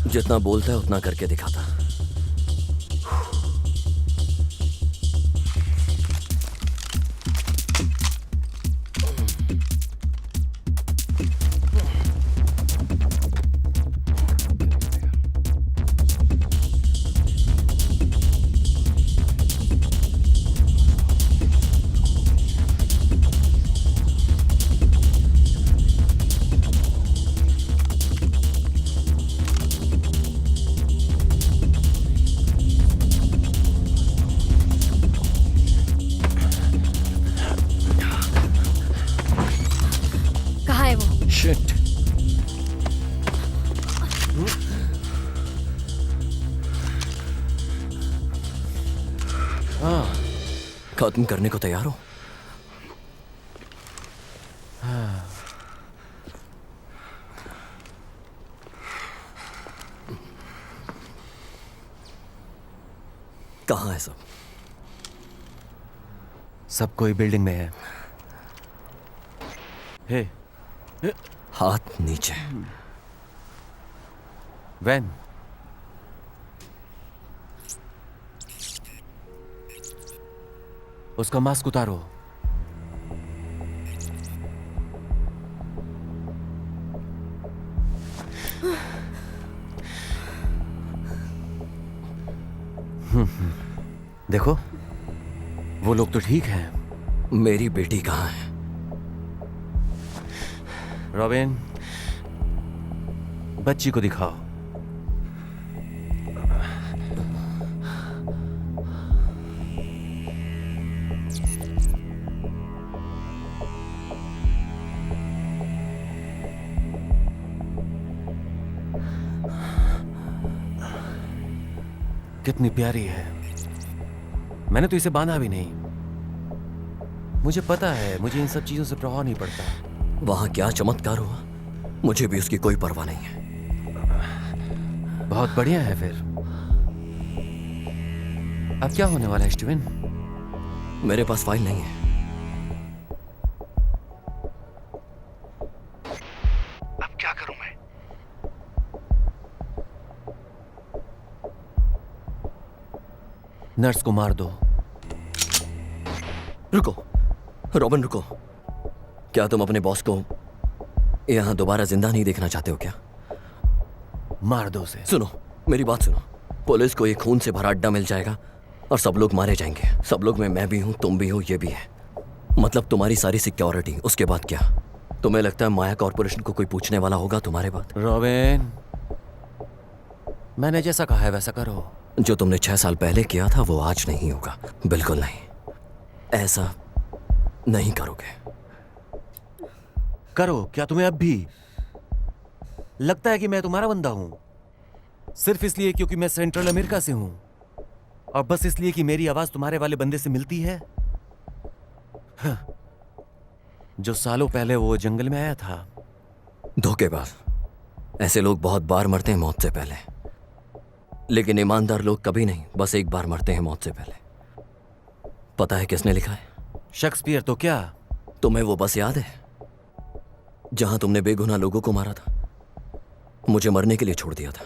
जितना बोलता है उतना करके दिखाता। हाँ, खत्म करने को तैयार हो? कहाँ है सब? सब कोई बिल्डिंग में है। हे, हाथ नीचे। वैन, उसका मास्क उतारो। देखो, वो लोग तो ठीक हैं। मेरी बेटी कहाँ है? रॉबिन, बच्ची को दिखाओ। कितनी प्यारी है। मैंने तो इसे बांधा भी नहीं। मुझे पता है, मुझे इन सब चीजों से प्रभाव नहीं पड़ता। वहां क्या चमत्कार हुआ, मुझे भी उसकी कोई परवाह नहीं है। बहुत बढ़िया है फिर। अब क्या होने वाला है स्टीवन? मेरे पास फाइल नहीं है। अब क्या करूं मैं? नर्स को मार दो। रुको रॉबिन, रुको। क्या तुम अपने बॉस को यहां दोबारा जिंदा नहीं देखना चाहते हो क्या? मार दो उसे। सुनो, मेरी बात सुनो। पुलिस को ये खून से भरा अड्डा मिल जाएगा और सब लोग मारे जाएंगे। सब लोग में मैं भी हूं, तुम भी हो, ये भी है। मतलब तुम्हारी सारी सिक्योरिटी। उसके बाद क्या? तुम्हें लगता है माया कॉर्पोरेशन को कोई पूछने वाला होगा तुम्हारे बात? रॉबिन, मैंने जैसा कहा है वैसा करो। जो तुमने 6 साल पहले किया था वो आज नहीं होगा। बिल्कुल नहीं। ऐसा नहीं करोगे। करो। क्या तुम्हें अब भी लगता है कि मैं तुम्हारा बंदा हूं? सिर्फ इसलिए क्योंकि मैं सेंट्रल अमेरिका से हूं, और बस इसलिए कि मेरी आवाज तुम्हारे वाले बंदे से मिलती है? हाँ, जो सालों पहले वो जंगल में आया था। धोखेबाज। ऐसे लोग बहुत बार मरते हैं मौत से पहले, लेकिन ईमानदार लोग कभी नहीं, बस एक बार मरते हैं मौत से पहले। पता है किसने लिखा है? शेक्सपियर। तो क्या तुम्हें वो बस याद है जहां तुमने बेगुनाह लोगों को मारा था? मुझे मरने के लिए छोड़ दिया था।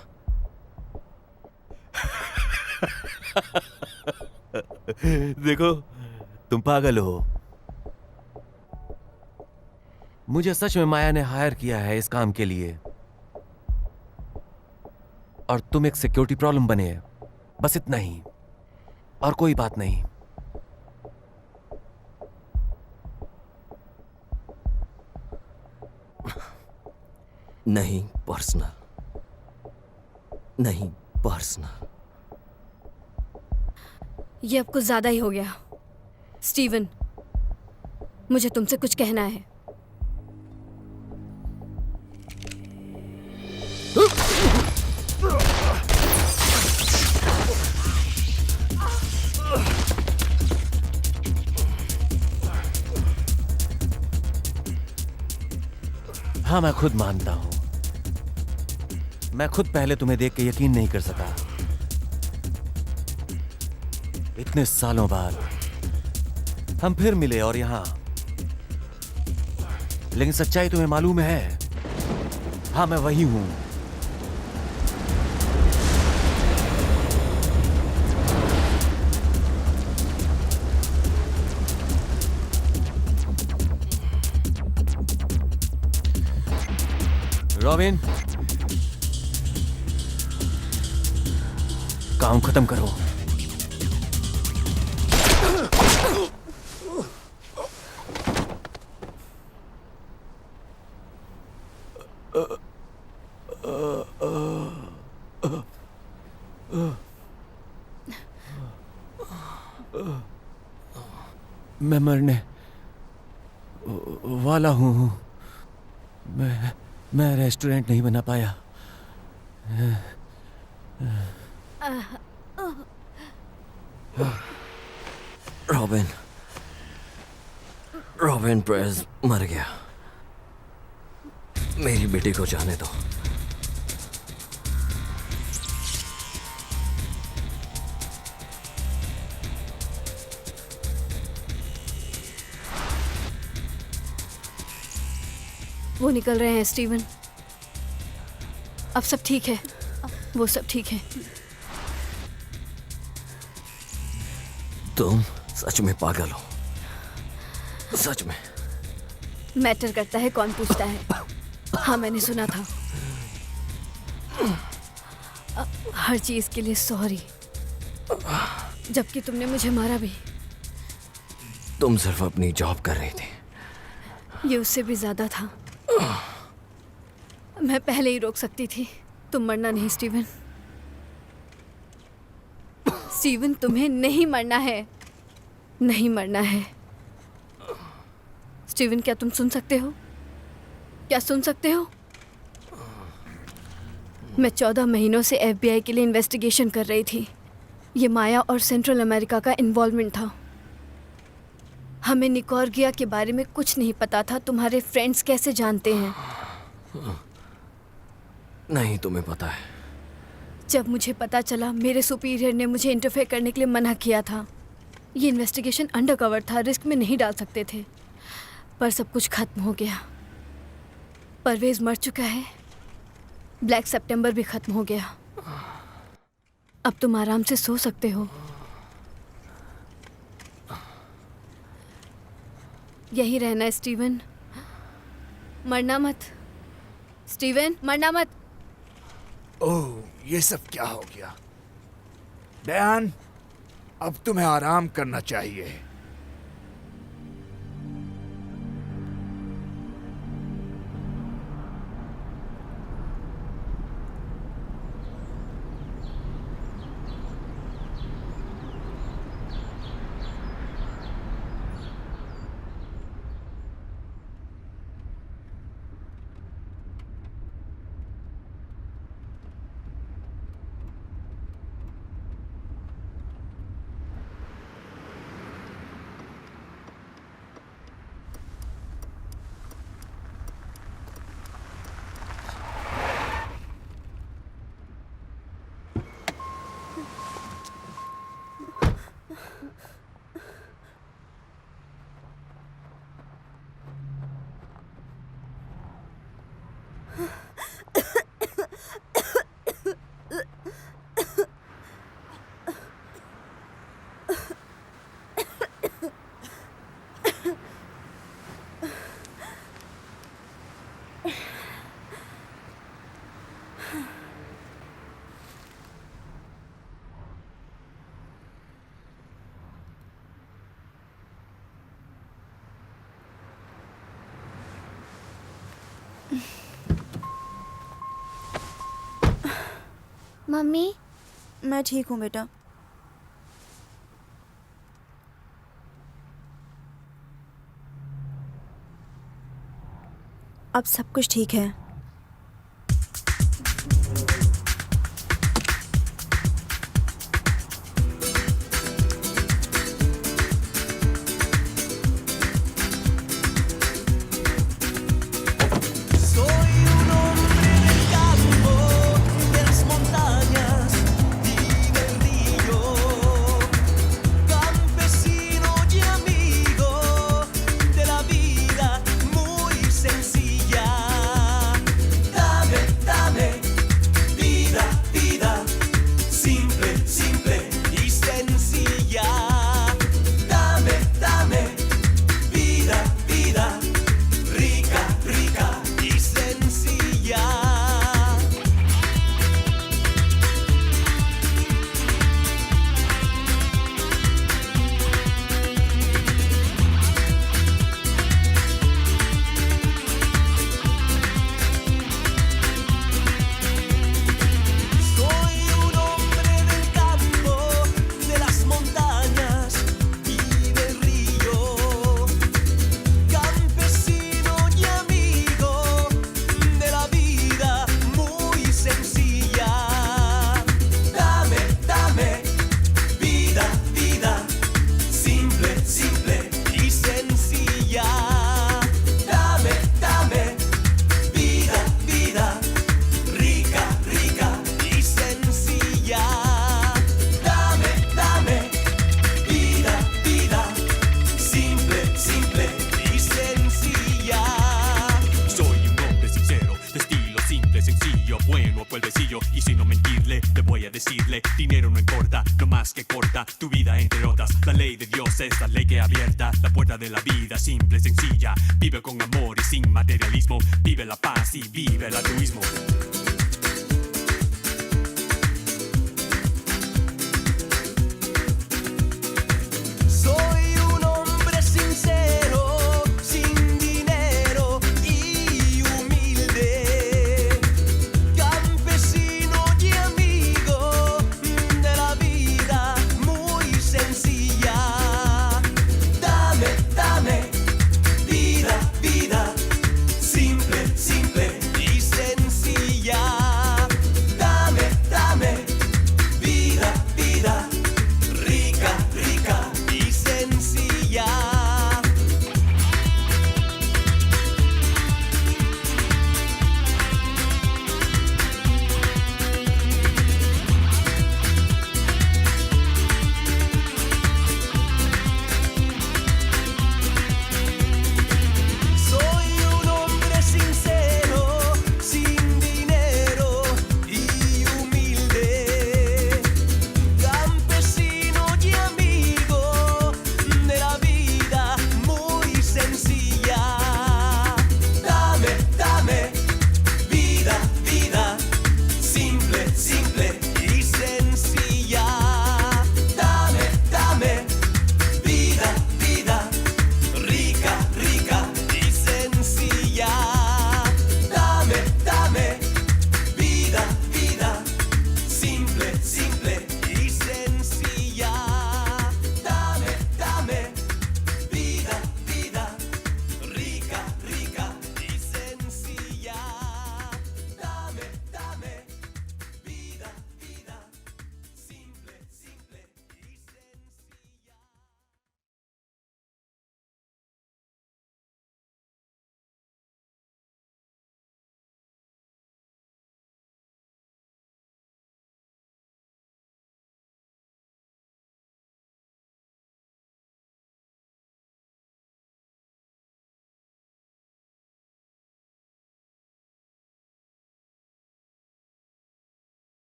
देखो, तुम पागल हो। मुझे सच में माया ने हायर किया है इस काम के लिए, और तुम एक सिक्योरिटी प्रॉब्लम बने। बस इतना ही, और कोई बात नहीं। नहीं पर्सनल, नहीं पर्सनल। ये अब कुछ ज्यादा ही हो गया। स्टीवन, मुझे तुमसे कुछ कहना है। हाँ, मैं खुद मानता हूं। मैं खुद पहले तुम्हें देख के यकीन नहीं कर सका। इतने सालों बाद हम फिर मिले और यहां। लेकिन सच्चाई तुम्हें मालूम है। हाँ, मैं वही हूं। रॉबिन, काम खत्म करो। मैं मरने वाला हूं। मैं रेस्टोरेंट नहीं बना पाया, रॉबिन रॉबिन प्रेस मर गया। मेरी बेटी को जाने दो। वो निकल रहे हैं स्टीवन। अब सब ठीक है, वो सब ठीक है। तुम सच में पागल हो, सच में। मैटर करता है कौन पूछता है। हाँ, मैंने सुना था। हर चीज के लिए सॉरी, जबकि तुमने मुझे मारा भी। तुम सिर्फ अपनी जॉब कर रही थी। ये उससे भी ज्यादा था। मैं पहले ही रोक सकती थी। तुम मरना नहीं स्टीवन। स्टीवन, तुम्हें नहीं मरना है, नहीं मरना है। स्टीवन, क्या तुम सुन सकते हो? क्या सुन सकते हो? मैं 14 महीनों से FBI के लिए इन्वेस्टिगेशन कर रही थी। ये माया और सेंट्रल अमेरिका का इन्वॉल्वमेंट था। हमें निकोरागुआ के बारे में कुछ नहीं पता था। तुम्हारे फ्रेंड्स कैसे जानते हैं? नहीं, तुम्हें पता है। जब मुझे पता चला, मेरे सुपीरियर ने मुझे इंटरफेयर करने के लिए मना किया था। ये इन्वेस्टिगेशन अंडरकवर था, रिस्क में नहीं डाल सकते थे। पर सब कुछ खत्म हो गया। परवेज मर चुका है, ब्लैक सितंबर भी खत्म हो गया। अब तुम आराम से सो सकते हो। यही रहना है स्टीवन, मरना मत। स्टीवन, मरना मत। ओह, ये सब क्या हो गया? डैन, अब तुम्हें आराम करना चाहिए। मम्मी, मैं ठीक हूँ बेटा। अब सब कुछ ठीक है। Sencilla bueno fue el besillo. Y sin no mentirle, le voy a decirle: dinero no importa, no más que corta tu vida entre otras. La ley de Dios es la ley que abierta la puerta de la vida, simple, sencilla. Vive con amor y sin materialismo. Vive la paz y vive el altruismo.